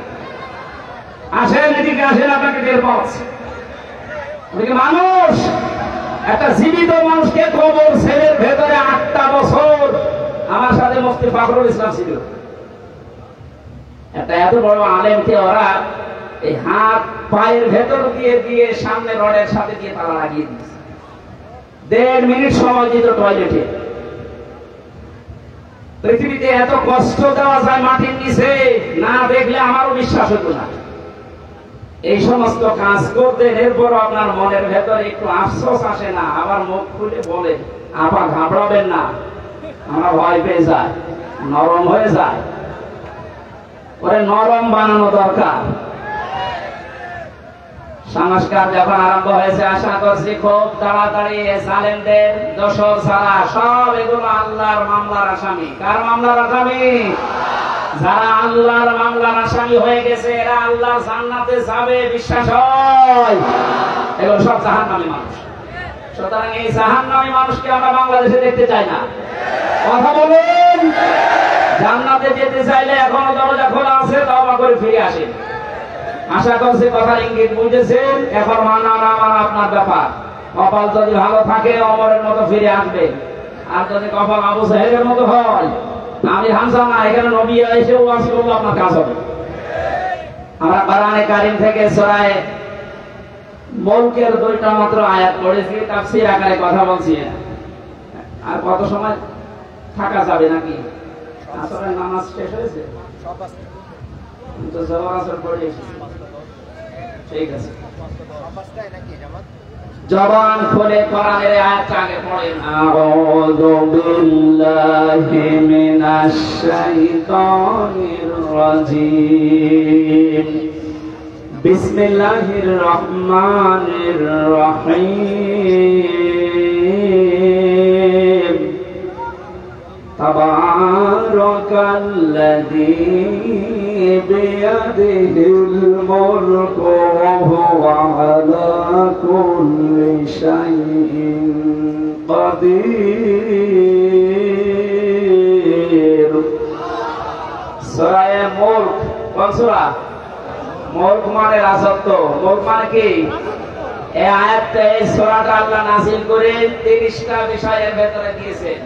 আসেন, এদিকে আসেন, আপনাকে টের পাচ্ছে। মানুষ, একটা জীবিত মানুষকে কবর ছেলের ভেতরে 8টা বছর। আমার সাথে মুফতি ফখরুল ইসলাম ছিল, একটা এত বড় আলেমকে ওরা এই হাত পায়ের ভেতর দিয়ে দিয়ে সামনে রডের সাথে দিয়ে তালা লাগিয়ে দিয়েছে। 1.5 মিনিট সময় দিত টয়লেটে। পৃথিবীতে এত কষ্ট দেওয়া যায় মাটির নিচে, না দেখলে আমারও বিশ্বাস হতো না। এই সমস্ত কাজ করতে, এরপর আপনার মনের ভেতরে একটু আফসোস আসে না? আবার মুখ খুলে বলে, আপা ঘাবড়াবেন না, আমরা ভয় পেয়ে যায়, নরম হয়ে যায়। ওরে নরম বানানো দরকার। সংস্কার যখন আরম্ভ হয়েছে, আশা করছি খুব তাড়াতাড়ি জালেমদের দোসর ছাড়া সব এগুলো আল্লাহর মামলার আসামি। কার মামলার আসামি? যারা আল্লাহর মামলার আসামি হয়ে গেছে, এরা আল্লাহর জান্নাতে যাবে, বিশ্বাস হয়? এগুলো সব জাহান্নামী মানুষ। সুতরাং এই জাহান্নামী মানুষকে আমরা বাংলাদেশে দেখতে চাই না। কথা বলুন। জান্নাতে যেতে চাইলে এখনো দরজা খোলা আছে, তওবা করে ফিরে আসেন। আশা করছি কথার ইঙ্গিত বুঝেছেন। এখন মানা না মানা আপনার ব্যাপার। কপাল যদি ভালো থাকে ওমরের মতো ফিরে আসবে, আর যদি কপাল আবু সাহেবের মতো হয়, আমি হামজা না, এখানে নবী এসে ওয়াজ করলে আপনার কাজ হবে। আমরা কোরআনে কারীম থেকে সূরা মুলকের 2টা মাত্র আয়াত পড়েছি, তাফসীর আকারে কথা বলছি। আর কত সময় থাকা যাবে নাকি? আসরের নামাজ শেষ হয়েছে, তো জোহর আসর পড়ে এসেছি। ঠিক আছে, জবান খুলে কোরআনের আয়াতটা আগে পড়েন। আউযু বিল্লাহি মিনাশ শাইতানির রাজীম। বিসমিল্লাহির রহমানির রহিম। তাবারাকাল্লাযী বিয়াদিহিল মুলকু ওয়া হুয়া আলা কুল্লি শাইইন কাদির। সূরা মুলক। কোন সূরা? মুলক মানে রাজত্ব। মুলক মানে কি? এই আয়াতটা, এই সূরাটা আল্লাহ নাযিল করে 30টা বিষয়ের ভেতরে দিয়েছেন।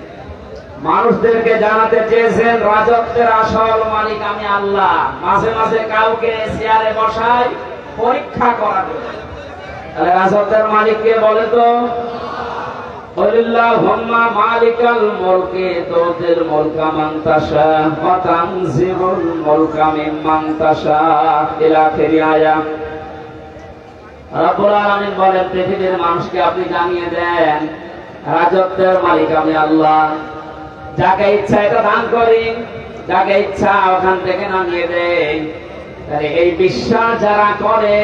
মানুষদেরকে জানাতে চেয়েছেন রাজত্বের আসল মালিক আমি আল্লাহ। মাঝে মাঝে কাউকে চেয়ারে বসাই পরীক্ষা করার জন্য। তাহলে রাজত্বের মালিক কে বলে তো? আল্লাহুম্মা মালিকাল মুলকি তুতিল মুলকা মান তাশা ওয়া তানজিউল মুলকা মিম্মান তাশা ইলা আখিরি আয়াত। রব্বুল আলামিন বলেন পৃথিবীর মানুষকে আপনি জানিয়ে দেন রাজত্বের মালিক আমি আল্লাহ। যাকে ইচ্ছা এটা দান করি, যাকে ইচ্ছা ওখান থেকে নামিয়ে দেই। তাহলে এই বিশ্বাস যারা করে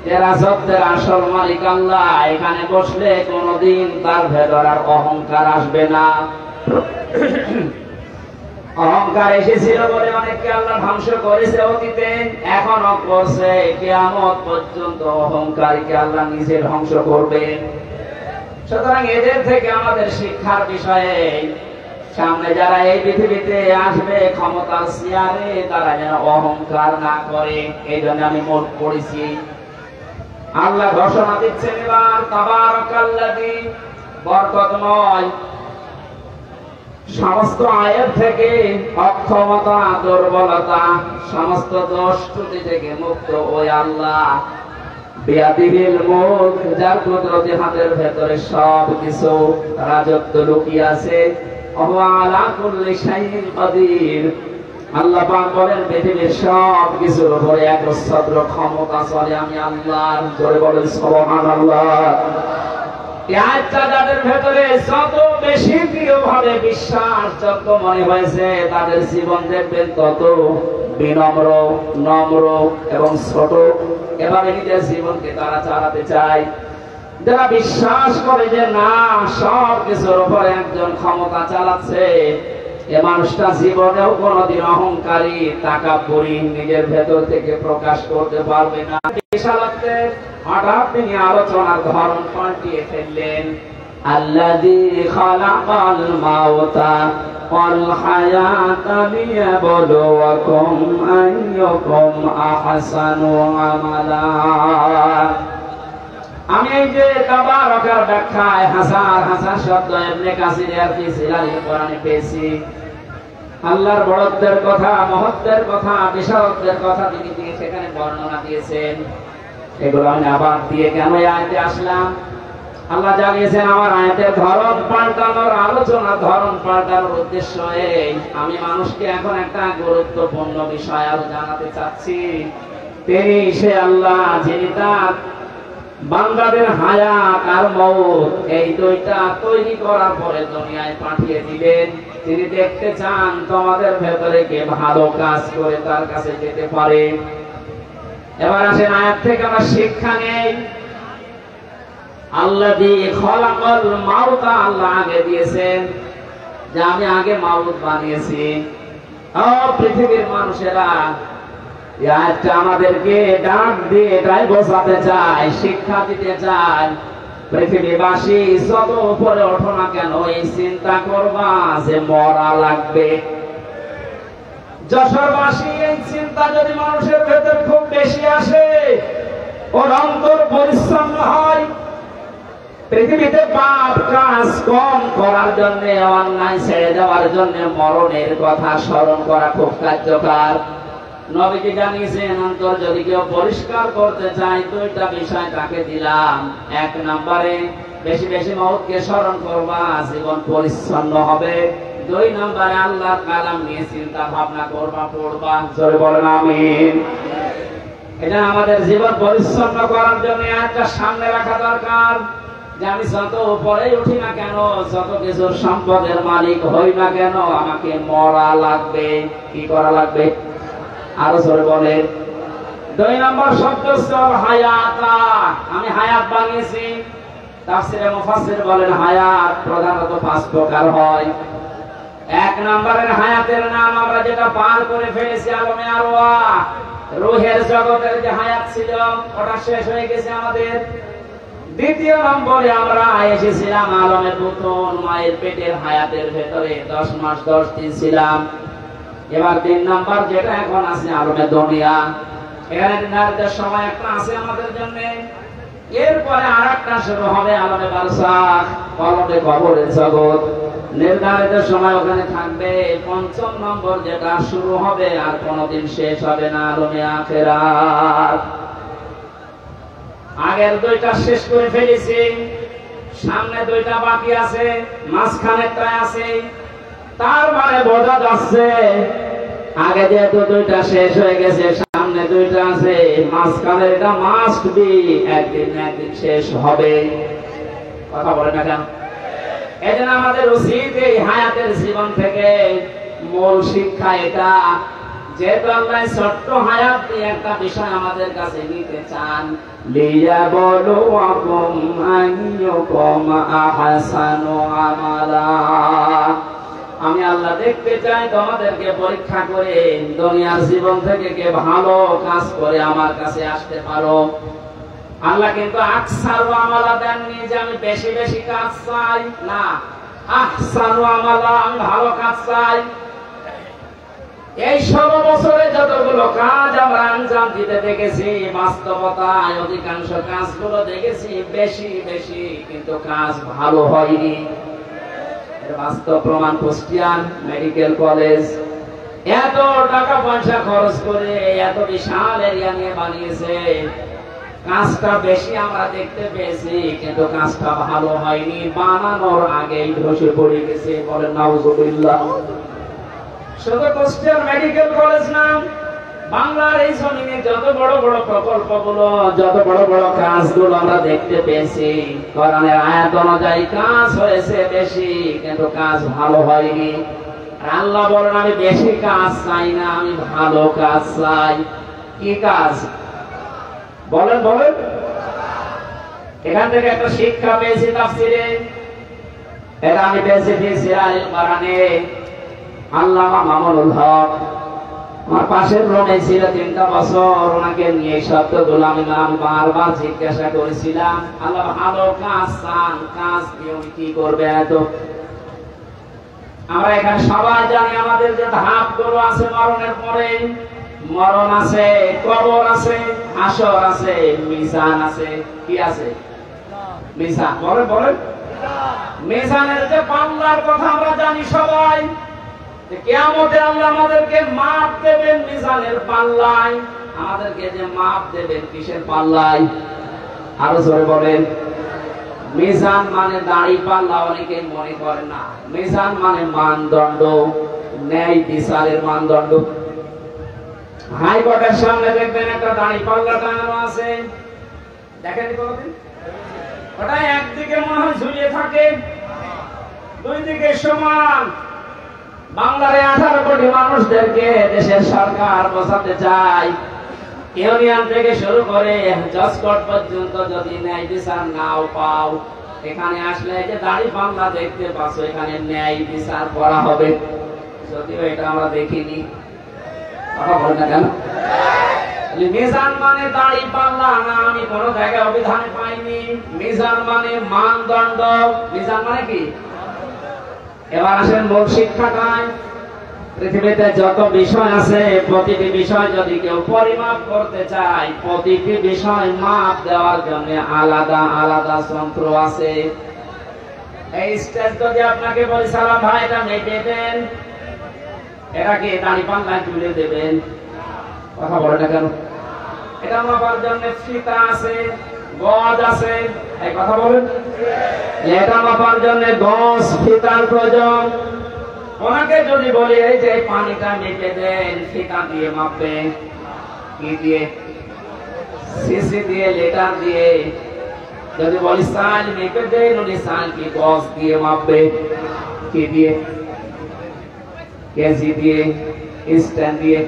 যে রাজত্বের আসল মালিক আল্লাহ, এখানে বসলে কোনদিন তার ভেতর আর অহংকার আসবে না। অহংকার এসেছিল বলে অনেককে আল্লাহ ধ্বংস করেছে অতীতে, এখনো করছে, কিয়ামত পর্যন্ত অহংকারীকে আল্লাহ নিজে ধ্বংস করবেন। সুতরাং এদের থেকে আমাদের শিক্ষার বিষয়ে সামনে যারা এই পৃথিবীতে আসবে ক্ষমতার চেয়ারে, তারা যেন অহংকার না করে। এই জন্য আমি মুলক পড়েছি। আল্লাহ ঘোষণা দিচ্ছেন এবার তাবারাকাল্লাযী, বরকতময়। সমস্ত আয়াত থেকে অক্ষমতা, দুর্বলতা, সমস্ত দোষ ত্রুটি থেকে মুক্ত ওই আল্লাহ। বিয়াদিহিল মুলক, যার কুদরতি হাতের ভেতরে সব কিছু রাজত্ব লুকিয়ে আছে। ওয়া আলা কুল্লি শাইইন কাদির। আল্লাহ পাক বলেন পৃথিবীর সব কিছুর উপরে একচ্ছত্র ক্ষমতা চলে আমি আল্লাহর। জোরে বলেন সুবহানাল্লাহ। এই আয়াতটা যাদের ভেতরে যত বেশি দৃঢ়ভাবে বিশ্বাসযোগ্য মনে হয়েছে, তাদের জীবন দেখবেন তত বিনম্র, নম্র এবং ছোট। এভাবে নিজের জীবনকে তারা চালাতে চায়। যারা বিশ্বাস করে যে না, সব কিছুর উপরে একজন ক্ষমতা চালাচ্ছে, এ মানুষটা জীবনেও কোনদিন অহংকারী, তাকাব্বুরি নিজের ভেতর থেকে প্রকাশ করতে পারবে না। বিশালত্বের হঠাৎ তিনি আলোচনার ধরন পাল্টিয়ে ফেললেন। আল্লাযী খালাকাল মাউতা ওয়াল হায়াতা লিয়াবলুয়াকুম আইয়ুকুম আহসানু আমালা। আমি এই যে তাবারাকার ব্যাখ্যায় হাজার হাজার শব্দ ইবনে কাসিরের ফি সিলালিল কোরআনে পেয়েছি। আল্লাহর বড়ত্বের কথা, মহত্বের কথা, বিশালত্বের কথা তিনি সেখানে বর্ণনা দিয়েছেন। এগুলো আমি আবার দিয়ে কেন এই আয়াতে আসলাম? আল্লাহ জানিয়েছেন আমার আয়াতের ধরন পাল্টানোর, আলোচনার ধরন পাল্টানোর উদ্দেশ্য এই, আমি মানুষকে এখন একটা গুরুত্বপূর্ণ বিষয় আরো জানাতে চাচ্ছি। তিনি সে আল্লাহ যিনি তার বান্দাদের হায়াত আর মওত এই দুইটা তৈরি করার পরে দুনিয়ায় পাঠিয়ে দিলেন। তিনি দেখতে চান তোমাদের ভেতরে কে ভালো কাজ করে তার কাছে যেতে পারে। এবার আসেন আয়াত থেকে আমরা শিক্ষা নেই। আল্লাযী খালাকাল মাউতা, আল্লাহ আগে দিয়েছেন যে আমি আগে মাউত বানিয়েছি। ও পৃথিবীর মানুষেরা, এই আয়াতটা আমাদেরকে ডাক দিয়ে এটাই বোঝাতে চায়, শিক্ষা দিতে চায়। পৃথিবীবাসী যত উপরে ওঠো না কেন, এই চিন্তা করবা যে মরা লাগবে। যশোরবাসী এই চিন্তা যদি মানুষের ভেতর খুব বেশি আসে, ওর অন্তর পরিচ্ছন্ন হয়। পৃথিবীতে পাপ কাজ কম করার জন্য, অন্যায় ছেড়ে দেওয়ার জন্য মরণের কথা স্মরণ করা খুব কার্যকর। নবীজি জানিয়েছেন অন্তর যদি কেউ পরিষ্কার করতে চায়, দুইটা বিষয় তাকে দিলাম। এক নম্বরে বেশি বেশি মওতকে স্মরণ করবা, জীবন পরিচ্ছন্ন হবে। দুই নম্বরে আল্লাহর কালাম নিয়ে চিন্তা ভাবনা করবা, পড়বা। জোরে বলেন আমিন। এটা আমাদের জীবন পরিচ্ছন্ন করার জন্য একটা সামনে রাখা দরকার যে আমি যত উপরে উঠি না কেন, যত কিছুর সম্পদের মালিক হই না কেন, আমাকে মরা লাগবে। কি করা লাগবে? আরো জোরে বলেন। দুই নম্বর শব্দ হায়াতা, আমি হায়াত বানিয়েছি। তাফসীরে মুফাসসির বলেন হায়াত প্রধানত 5 প্রকার হয়। এক নম্বরের হায়াতের নাম আমরা যেটা পার করে ফেলেছি আলমে আরওয়াহ, রূহের জগতের যে হায়াত ছিল ওটা শেষ হয়ে গেছে আমাদের। দ্বিতীয় নম্বরে আমরা এসেছিলাম আলমে পুতুন, মায়ের পেটের হায়াতের ভেতরে 10 মাস 10 দিন ছিলাম। এবার 3 নাম্বার যেটা এখন আছে আলমে দুনিয়া, এখানে নির্ধারিত সময় একটা আছে আমাদের জন্য। এরপরে আরেকটা শুরু হবে আলমে বারসাখ, কলবে কবরের জগৎ। নির্ধারিত সময় ওখানে থাকবে। 5ম নম্বর যেটা শুরু হবে আর কোনোদিন শেষ হবে না, আলমে আখিরাত। আগের 2টা শেষ করে ফেলেছি, সামনে 2টা বাকি আছে, মাঝখানেরটা আছে। তার মানে বোঝা যাচ্ছে আগে যেহেতু 2টা শেষ হয়ে গেছে, সামনে 2টা আছে, মাঝখানে এটা মাস্ট বি একদিন না একদিন শেষ হবে। কথা বলে না কেন? এজন্য আমাদের উচিত এই হায়াতের জীবন থেকে মূল শিক্ষা এটা, যেহেতু আল্লাহ ছোট্ট হায়াত দিয়ে একটা বিষয় আমাদের কাছে নিতে চান, লিয়াবলুয়াকুম আইয়ুকুম আহসানু আমালা। আমি আল্লাহ দেখতে চাই তোমাদেরকে পরীক্ষা করে দুনিয়ার জীবন থেকে কে ভালো কাজ করে আমার কাছে আসতে পারো। আল্লাহ কিন্তু আকসারু আমালা দেননি যে আমি বেশি বেশি কাজ চাই, না, আহসানু আমালা, আমি ভালো কাজ চাই। এই 16 বছরে যতগুলো কাজ আমরা আঞ্জাম দিতে দেখেছি, বাস্তবতায় অধিকাংশ কাজগুলো দেখেছি বেশি বেশি, কিন্তু কাজ ভালো হয়নি। বাস্তব প্রমাণ। কুষ্টিয়ান মেডিকেল কলেজ এত টাকা পয়সা খরচ করে এত বিশাল এরিয়া নিয়ে বানিয়েছে, কাজটা বেশি আমরা দেখতে পেয়েছি, কিন্তু কাজটা ভালো হয়নি। বানানোর আগেই ধসে পড়ে গেছে। বলেন নাউজুবিল্লাহ। শুধু কুষ্টিয়ান মেডিকেল কলেজ না, বাংলার এই জমিনে যত বড় বড় প্রকল্পগুলো, যত বড় বড় কাজগুলো আমরা দেখতে পেয়েছি, কোরআনের আয়াত অনুযায়ী কাজ হয়েছে বেশি, কিন্তু কাজ ভালো হয়নি। আল্লাহ বলেন আমি বেশি কাজ চাই না, আমি ভালো কাজ চাই। কি কাজ? বলেন বলেন। এখান থেকে একটা শিক্ষা পেয়েছি তাফসীরে, এটা আমি পেয়েছি ফিসিরাল কোরআনে। আল্লামা মামুনুল হক আমার পাশের রুমে ছিল 3টা বছর, ওনাকে নিয়ে শব্দগুলো আমি বারবার জিজ্ঞাসা করেছিলাম। আল্লাহ ভালো কাজ চান, কাজ দিয়ে কি করবে? এত আমরা এখানে সবাই জানি আমাদের যে ধাপগুলো আছে, মরণের পরে মরণ আছে, কবর আছে, হাসর আছে, মিজান আছে। কি আছে? মিজান। বলেন বলেন। মিজানের যে পাল্লার কথা আমরা জানি সবাই, কিয়ামতে আল্লাহ আমাদেরকে মাপ দেবেন মিজানের পাল্লায়। আমাদেরকে যে মাপ দেবেন কিসের পাল্লায়? আরো জোরে বলেন। মিজান মানে দাড়ি পাল্লা, অনেকে মনে করে না। মিজান মানে মানদণ্ড, ন্যায় বিচারের মানদণ্ড। হাইকোর্টের সামনে দেখবেন একটা দাড়ি পাল্লা টাঙানো আছে, দেখেন কোনদিন? ওটা একদিকে মনে হয় ঝুলিয়ে থাকে, 2 দিকে সমান। বাংলার 18 কোটি মানুষদেরকে দেশের সরকার বোঝাতে চায়, ইউনিয়ন থেকে শুরু করে জজ কোর্ট পর্যন্ত যদি ন্যায় বিচার নাও পাও, এখানে আসলে যে দাড়ি পাল্লা দেখতে পাচ্ছ, এখানে ন্যায় বিচার করা হবে। যদিও এটা আমরা দেখিনি। কথা বলেন না কেন? মিজান মানে দাড়ি পাল্লা না, আমি কোনো জায়গায় অভিধানে পাইনি। মিজান মানে মানদণ্ড। মিজান মানে কি? এবার আসেন মূল শিক্ষাটায়। পৃথিবীতে যত বিষয় আছে, প্রতিটি বিষয় যদি কেউ পরিমাপ করতে চায়, প্রতিটি বিষয় মাপ দেওয়ার জন্য আলাদা আলাদা যন্ত্র আছে। এই স্টেজ যদি আপনাকে বলি সালাম ভাই এটা মেপে দেন, এটাকে দাড়ি পাল্লায় তুলে দেবেন। কথা বলে না কেন? এটা মাপার জন্য ফিতা আছে, গজ আছে। এই কথা বলেন। এটা মাপার জন্য গজ, ফিতার প্রয়োজন। ওনাকে যদি বলি এই যে পানিটা মেপে দেন, ফিতা দিয়ে মাপবেন। কি দিয়ে? সিসি দিয়ে, লিটার দিয়ে। যদি বলি সাইল মেপে দেন, উনি সাইল কি গজ দিয়ে মাপবে। কি দিয়ে? কেজি দিয়ে, স্ট্যান্ড দিয়ে।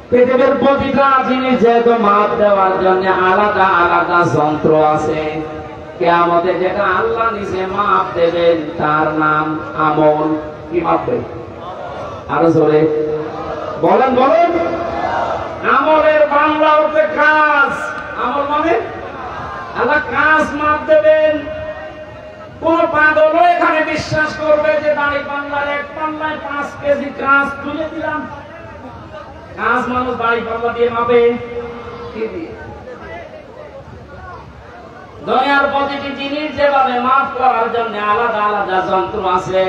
পৃথিবীর প্রতিটা জিনিস যেহেতু মাপ দেওয়ার জন্য আলাদা আলাদা যন্ত্র আছে, কিয়ামতে যেটা আল্লাহ নিজে মাপ দেবেন তার নাম আমল। কি মাপবে? আরো জোরে বলেন বলেন। আমলের বাংলা হচ্ছে কাজ। আমল মানে আল্লাহ কাজ মাপ দেবেন। কোন পাগলও এখানে বিশ্বাস করবে যে দাড়ি পাল্লার এক পাল্লায় 5 কেজি কাঁচ তুলে দিলাম? কাঁচ মানুষ দাড়ি পাল্লা দিয়ে মাপে কি দিয়ে? দুনিয়ার প্রতিটি জিনিস যেভাবে মাপ করার জন্য আলাদা আলাদা যন্ত্র আছে,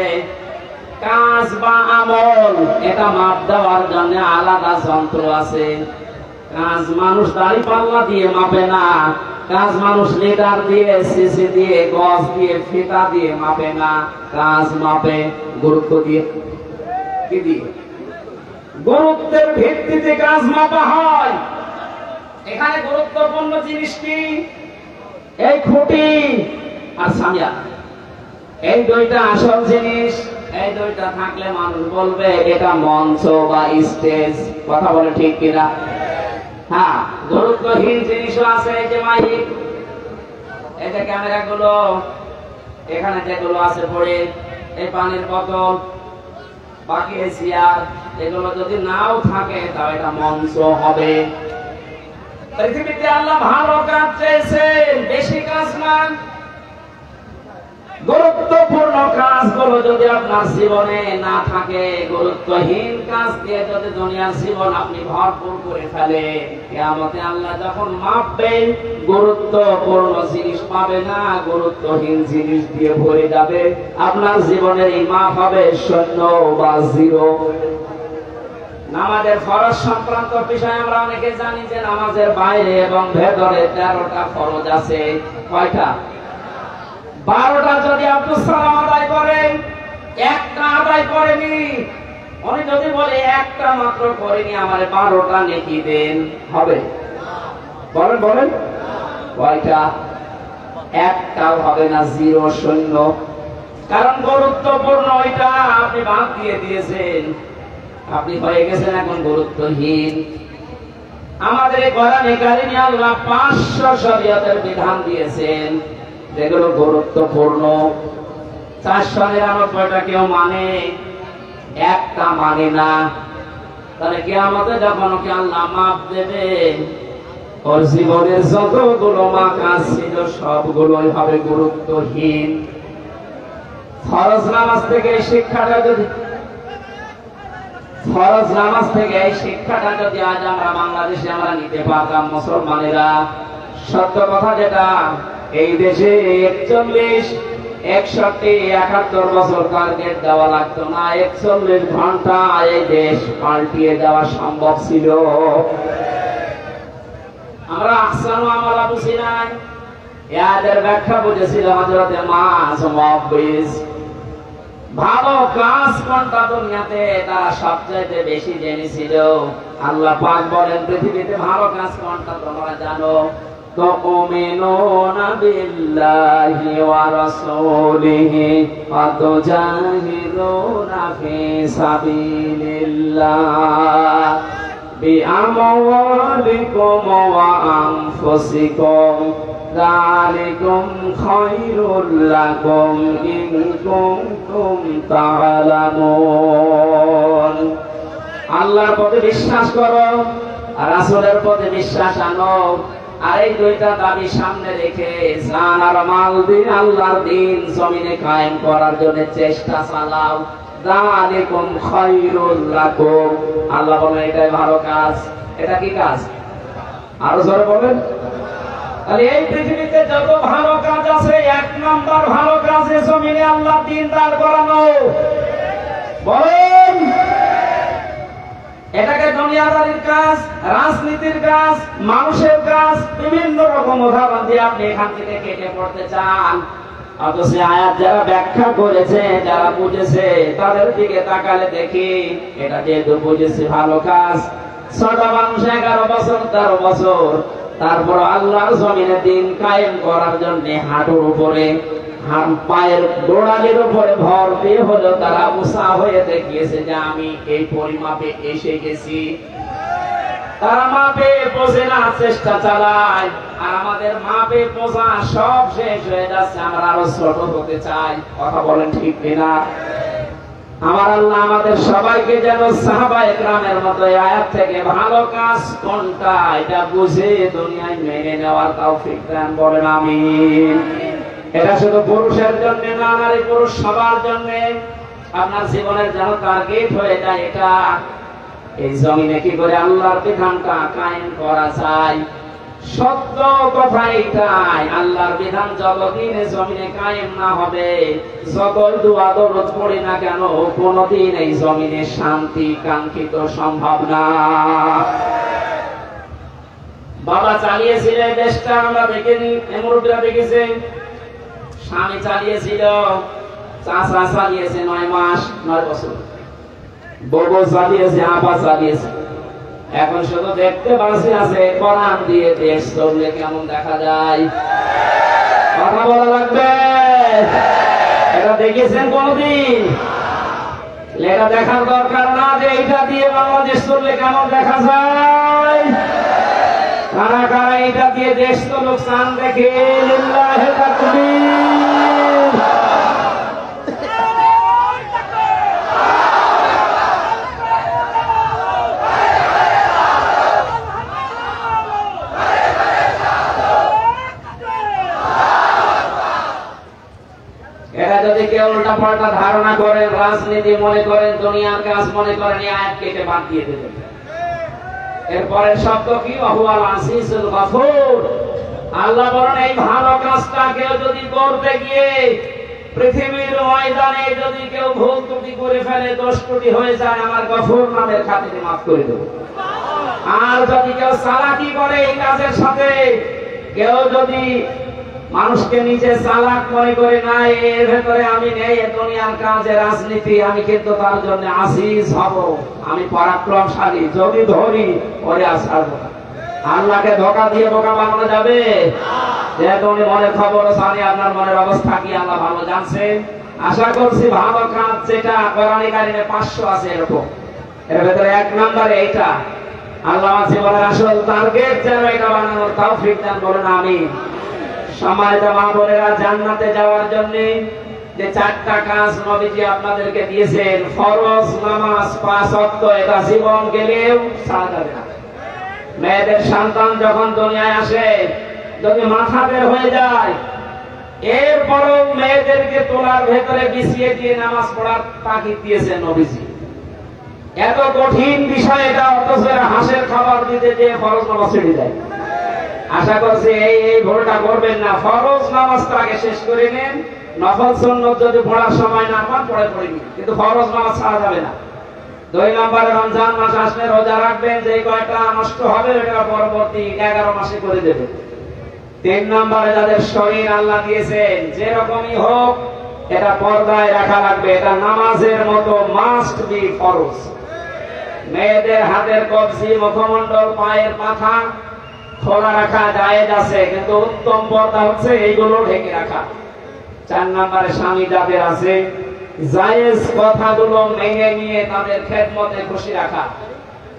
কাজ বা আমল এটা মাপ দেওয়ার জন্য আলাদা যন্ত্র আছে। কাজ মানুষ দাড়ি পাল্লা দিয়ে মাপে না, কাজ মানুষ লিটার দিয়ে, সিসি দিয়ে, গজ দিয়ে, ফিতা দিয়ে মাপে না। কাজ মাপে গুরুত্ব দিয়ে। কি দিয়ে? গুরুত্বের ভিত্তিতে কাজ মাপা হয়। এখানে গুরুত্বপূর্ণ জিনিস কি? এই খুঁটি আর সামিয়া, এই দুইটা আসল জিনিস। এই দুইটা থাকলে মানুষ বলবে এটা মঞ্চ বা স্টেজ। কথা বলে ঠিক কিনা? হ্যাঁ, গুরুত্বহীন জিনিসও আছে। এই যে মাইক, এই যে ক্যামেরা গুলো, এখানে যেগুলো আছে পড়ে, এই পানির বোতল, বাকি এই চেয়ার, এগুলো যদি নাও থাকে তাও এটা মঞ্চ হবে। পৃথিবীতে আল্লাহ ভালো কাজ চেয়েছেন, বেশি কাজ না। গুরুত্বপূর্ণ কাজগুলো যদি আপনার জীবনে না থাকে, গুরুত্বহীন কাজ দিয়ে যদি দুনিয়ার জীবন আপনি ভরপুর করে ফেলেন, কিয়ামতে আল্লাহ যখন মাপবেন গুরুত্বপূর্ণ জিনিস পাবে না, গুরুত্বহীন জিনিস দিয়ে ভরে যাবে। আপনার জীবনের এই মাপ হবে শূন্য বা জিরো। নামাজের ফরজ সংক্রান্ত বিষয় আমরা অনেকে জানি যে নামাজের বাইরে এবং ভেতরে 13টা ফরজ আছে। কয়টা? 12টা যদি আব্দুল সালাম আদায় করেন, একটা আদায় করেনি। উনি যদি বলে একটা মাত্র করেনি, আমার 12টা নেকি দেন, হবে? বলেন বলেন, কয়টা? একটাও হবে না, জিরো, শূন্য। কারণ গুরুত্বপূর্ণ ওইটা আপনি বাদ দিয়ে দিয়েছেন, আপনি হয়ে গেছেন এখন গুরুত্বহীন। আমাদের কোরআনে কারিমে আল্লাহ 500 শরীয়তের বিধান দিয়েছেন যেগুলো গুরুত্বপূর্ণ। 499টা কেউ মানে, একটা মানে না। তাহলে কিয়ামতে যখন ওকে আল্লাহ মাপ দেবে, ওর জীবনের যতগুলো কাজ ছিল সবগুলোই হবে গুরুত্বহীন। ফরজ নামাজ থেকে এই শিক্ষাটা যদি আজ আমরা বাংলাদেশে আমরা নিতে পারতাম মুসলমানেরা, সত্য কথা যেটা, এই দেশে 41, 61, 71 বছর টার্গেট দেওয়া লাগতো না। 41 ঘন্টা এই দেশ পাল্টিয়ে দেওয়া সম্ভব ছিল। আমরা আহসানু আমালা বুঝি নাই, এদের ব্যাখ্যা বুঝেছিল হযরতে মাস মুআব্বিস। ভালো কাজ কোনটা দুনিয়াতে তারা সবচেয়ে বেশি জেনেছিল। আল্লাহ পাক বলেন পৃথিবীতে ভালো কাজ কোনটা তোমরা জানো? তুমিনুনা বিল্লাহি ওয়া রাসূলিহি ওয়া তুজাহিদুনা ফি সাবিলিল্লাহ বিআমওয়ালিকুম ওয়া আনফুসিকুম যালিকুম খায়রুল লাকুম ইন কুনতুম তা'লামুন। আল্লাহর প্রতি বিশ্বাস করো আর রাসূলের প্রতি বিশ্বাস আনো। আর এই দুইটা দাবি সামনে রেখে জান আর মাল দিয়ে আল্লাহর দ্বীন জমিনে কায়েম করার জন্য চেষ্টা চালাও। যালিকুম খায়রুল লাকুম। আল্লাহ বলেন এটাই ভালো কাজ। এটা কি কাজ? আরো জোরে বলেন। তাহলে এই পৃথিবীতে যত ভালো কাজ আছে, 1 নম্বর ভালো কাজ জমিনে আল্লাহ দ্বীন দাঁড় করানো। বলেন, এটাকে দুনিয়াদারির কাজ, রাজনীতির কাজ, মানুষের কাজ, বিভিন্ন রকম উদাহরণ দিয়ে আপনি এখান থেকে কেটে পড়তে চান। অথচ আয়াত যারা ব্যাখ্যা করেছে, যারা বুঝেছে, তাদের দিকে তাকালে দেখি এটা যেহেতু বুঝেছে ভালো কাজ। ছোট মানুষ 11 বছর 13 বছর, তারপর আল্লাহর জমিনে দিন কায়েম করার জন্য হাঁটুর উপরে, পায়ের গোড়ালির উপরে ভর দিয়ে হলো তারা উষা হয়ে দেখিয়েছে যে আমি এই পরিমাপে এসে গেছি। তারা মাপে বোঝে না, চেষ্টা চালায়। আর আমাদের মাপে বোঝা সব শেষ হয়ে যাচ্ছে, আমরা আরো ছোট হতে চাই। কথা বলেন ঠিক কিনা? আমার আল্লাহ আমাদের সবাইকে যেন সাহাবায়ে কেরামের মতো আয়াত থেকে ভালো কাজ কোনটা এটা বুঝে দুনিয়ায় মেনে নেওয়ার তৌফিক দান। বলেন আমিন। এটা শুধু পুরুষের জন্য না, নারী পুরুষ সবার জন্য আপনার জীবনের যেন টার্গেট হয়ে যায় এটা, এই জমিনে কি করে আল্লাহর বিধানটা কায়েম করা যায়। সত্য কথা এটাই, আল্লাহর বিধান যতদিন জমিনে কায়েম না হবে, যতই দোয়া দরুদ পড়ি না কেন, কোনদিন এই জমিনে শান্তি কাঙ্ক্ষিত সম্ভব না। বাবা চালিয়েছিলেন দেশটা, আমরা দেখিনি, মুরব্বীরা দেখেছে। স্বামী চালিয়েছিল, চাচা চালিয়েছে 9 মাস 9 বছর, বউ চালিয়েছে, আপা চালিয়েছে। এখন শুধু দেখতে বাঁচি আছে, কোরআন দিয়ে দেশ চললে কেমন দেখা যায়। কথা বলা লাগবে। এটা দেখেছেন কোনদিন? এটা দেখার দরকার না যে এটা দিয়ে বাংলাদেশ চললে কেমন দেখা যায়। কারা কারা এটা দিয়ে দেশ তো লোকসান দেখে লিল্লাহে তাকবীর। এরা যদি কেউ উল্টা পাল্টা ধারণা করেন, রাজনীতি মনে করেন, দুনিয়ার কাজ মনে করেন, এই আয়াত কেটে বাদ দিয়ে দেবেন। এরপরে শব্দ কি? ওয়াহুয়াল আসিসুল গফুর। আল্লাহ বলেন এই ভালো কাজটা কেউ যদি করতে গিয়ে পৃথিবীর ময়দানে যদি কেউ ভুল ত্রুটি করে ফেলে, দোষ ত্রুটি হয়ে যায়, আমার গফুর নামের খাতিরে মাফ করে দেব। আর যদি কেউ চালাকি করে এই কাজের সাথে, কেউ যদি মানুষকে নিজে চালাক মনে করে, না এর ভেতরে আমি নেই, এ দুনিয়ার কাজে রাজনীতি, আমি কিন্তু তার জন্য আজিজ হব, আমি পরাক্রমশালী, যদি ধরি ওরে আর ছাড়বো না। আল্লাহকে ধোঁকা দিয়ে বোকা বানানো যাবে? যেহেতু উনি মনের খবর জানি, আপনার মনের অবস্থা কি আল্লাহ ভালো জানছেন। আশা করছি ভালো কাজ যেটা কোরআনে কারিমে 500 আছে এরকম, এর ভেতরে 1 নম্বরে এইটা। আল্লাহ জীবনের আসল টার্গেট যেন এটা বানানোর তৌফিক দান করেন, আমিন। সম্মানিত মা বোনেরা, জান্নাতে যাওয়ার জন্য যে 4টা কাজ নবীজি আপনাদেরকে দিয়েছেন, ফরজ নামাজ 5 ওয়াক্ত, এটা জীবন গেলেও ছাড়া যাবে না। মেয়েদের সন্তান যখন দুনিয়ায় আসে, যদি মাথা বের হয়ে যায়, এরপরও মেয়েদেরকে তোলার ভেতরে বিছিয়ে দিয়ে নামাজ পড়ার তাগিদ দিয়েছেন নবীজি। এত কঠিন বিষয় এটা, অথচ হাঁসের খাবার দিতে যে ফরজ নামাজ ছেড়ে দেয়। আশা করছি এই ভুলটা করবেন না। ফরজ নামাজটা আগে শেষ করে নেন, নফল সুন্নত যদি পড়ার সময় না পান পড়ে পড়িনি, কিন্তু ফরজ নামাজ ছাড়া যাবে না। 2 নম্বরে রমজান মাস আসলে রোজা রাখবেন, যে কয়টা নষ্ট হবে ওটা পরবর্তী 11 মাসে করে দেবেন। 3 নম্বরে যাদের শরীর আল্লাহ দিয়েছেন, যেরকমই হোক এটা পর্দায় রাখা লাগবে, এটা নামাজের মতো মাস্ট বি ফরজ। মেয়েদের হাতের কবজি, মুখমণ্ডল, পায়ের মাথা খোলা রাখা জায়েজ আছে, কিন্তু উত্তম পর্দা হচ্ছে এইগুলো ঢেকে রাখা। 4 নম্বরে স্বামী যাদের আছে, জায়েজ কথাগুলো মেনে নিয়ে তাদের খেদমতে খুশি রাখা।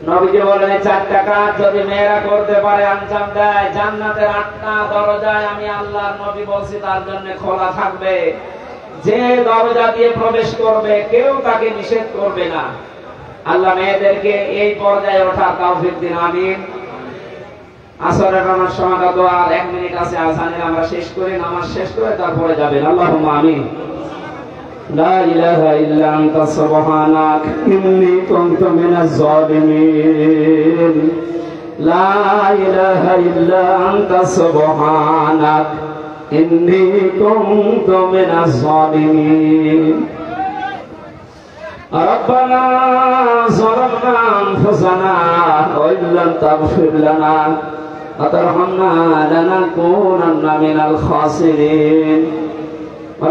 নবীজি বলেন 4টা কাজ যদি মেয়েরা করতে পারে, আঞ্জাম দেয়, জান্নাতের 8টা দরজায় আমি আল্লাহর নবী বলছি তার জন্য খোলা থাকবে। যে দরজা দিয়ে প্রবেশ করবে কেউ তাকে নিষেধ করবে না। আল্লাহ মেয়েদেরকে এই পর্যায়ে ওঠার তৌফিক দিন, আমিন। আসরের নামাজ সমাগত, আর 1 মিনিট আছে আযানের, আমরা শেষ করে নামাজ শেষ করে তারপরে যাবেন। আল্লাহুম্মা আমিন। লা ইলাহা ইল্লা আনতা সুবহানাক ইন্নী কুনতু মিনাজ জালিমিন। লা ইলাহা ইল্লা আনতা সুবহানাক ইন্নী কুনতু মিনাজ জালিমিন। ربنا ظلمنا أنفسنا وإن لم تغفر لنا وترحمنا لنكونن من الخاسرين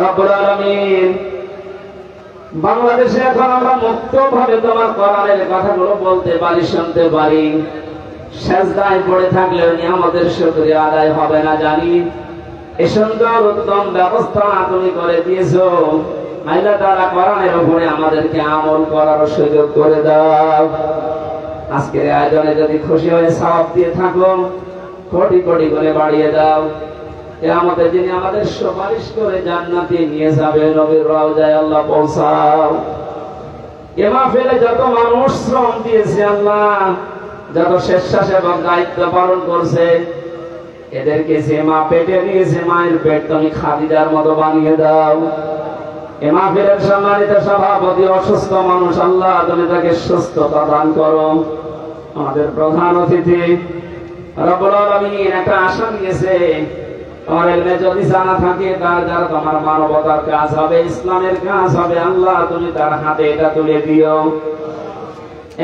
رب العالمين। বাংলাদেশে এখন আমরা মুক্তভাবে তোমার কোরআনের কথাগুলো বলতে পারি, শুনতে পারি। সেজদায় পড়ে থাকলেও নিয়ামতের শুকরিয়া আদায় হবে না জানি। এই সুন্দর উত্তম ব্যবস্থা তুমি করে দিয়েছো। আল্লাহ তাআলা কোরআনের উপরে আমাদেরকে আমল করার সুযোগ করে দাও। আজকের আয়োজনে যদি খুশি হয়ে সওয়াব দিয়ে থাকো, কোটি কোটি করে বাড়িয়ে দাও। কিয়ামতের দিনে আমাদের সুপারিশ করে জান্নাতে নিয়ে যাবে, নবীর রওজায় আল্লাহ পৌঁছাও। এ মাহফিলে যত মানুষ শ্রম দিয়েছে আল্লাহ, যত স্বেচ্ছাসেবক দায়িত্ব পালন করছে, এদেরকে যে মা পেটে নিয়েছে মায়ের পেট তুমি খাদিজার মতো বানিয়ে দাও। এ মাহফিলের সম্মানিত সভাপতি অসুস্থ মানুষ, আল্লাহ তুমি তাকে সুস্থতা দান করো। আমাদের প্রধান অতিথি রব্বুল আলামিন একটা আশা নিয়েছে, তোমার এলমে যদি জানা থাকে তার দ্বারা তোমার মানবতার কাজ হবে, ইসলামের কাজ হবে, আল্লাহ তুমি তার হাতে এটা তুলে দিও।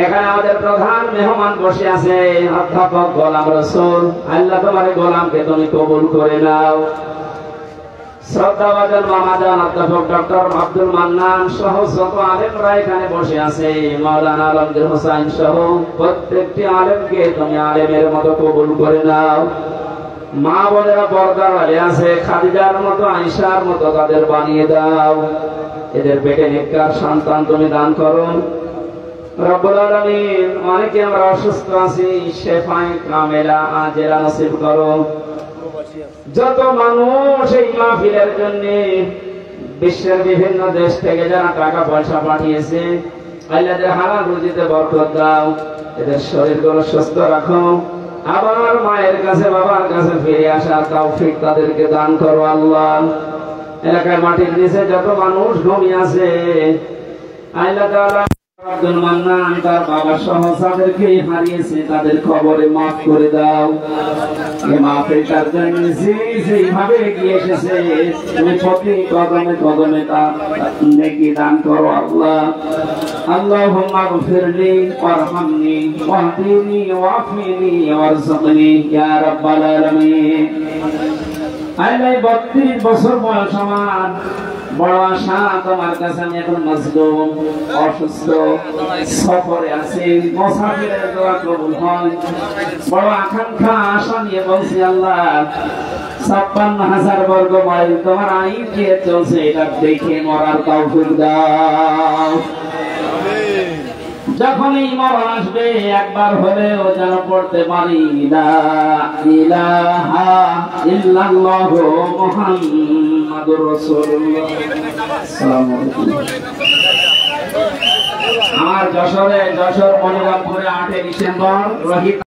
এখানে আমাদের প্রধান মেহমান বসে আছে অধ্যাপক গোলাম রসুল, আল্লাহ তোমার গোলামকে তুমি কবুল করে নাও। শ্রদ্ধাভাজন মামাজান অধ্যাপক ডক্টর আব্দুল মান্নান সহ যত আলেমরা এখানে বসে আছে, মাওলানা আলমগীর হোসাইন সহ প্রত্যেকটি আলেমকে তুমি আলেমের মতো কবুল করে নাও। মা বোনেরা পর্দার আলে আছে, খাদিজার মতো আয়েশার মতো তাদের বানিয়ে দাও। এদের পেটে নেককার সন্তান তুমি দান করো রব্বুল আলামিন। অনেকে আমরা অসুস্থ আছি, শেফায়ে কামেলা আজেরা নসিব করো। যত মানুষ এই মাহফিলের জন্য বিশ্বের বিভিন্ন দেশ থেকে যারা টাকা পয়সা পাঠিয়েছে, আল্লাহ এদের হালাল রুজিতে বরকত দাও, এদের শরীরগুলো সুস্থ রাখো। আবার মায়ের কাছে বাবার কাছে ফিরে আসার তৌফিক তাদেরকে দান করো আল্লাহ। এলাকার মাটির নিচে যত মানুষ ঘুমিয়ে আছে, আল্লাহ তাআলা আব্দুল মান্নান তার বাবা সহ যাদেরকে হারিয়েছে তাদের খবরে মাফ করে দাও। এই মাহফিলটার জন্য যেইভাবে এগিয়ে এসেছে তুমি প্রতি কদমে কদমে তার নেকি দান করো আল্লাহ। আল্লাহুম্মা গফিরলি ওয়ারহামনি ওয়াহদিনি ওয়াফিনি ওয়ারযুকনি ইয়া রাব্বাল আলামিন। আল্লাহ 32 বছর বয়স আমার, বড় আশা তোমার কাছে, আমি এখন মজলুম অসুস্থ সফরে আছি, মুসাফিরের দোয়া কবুল হয়। বড় আকাঙ্ক্ষা আশা নিয়ে বলছি আল্লাহ 56,000 বর্গ মাইল তোমার আইন দিয়ে চলছে, এটা দেখে মরার তৌফিক দাও। যখনই মরণ আসবে একবার হলেও যেন পড়তে পারি লা ইলাহা ইল্লাল্লাহু মুহাম্মাদুর রাসূলুল্লাহ। আসসালামু আলাইকুম। আমার যশোর মনিরামপুরে 8 ডিসেম্বর রোহিত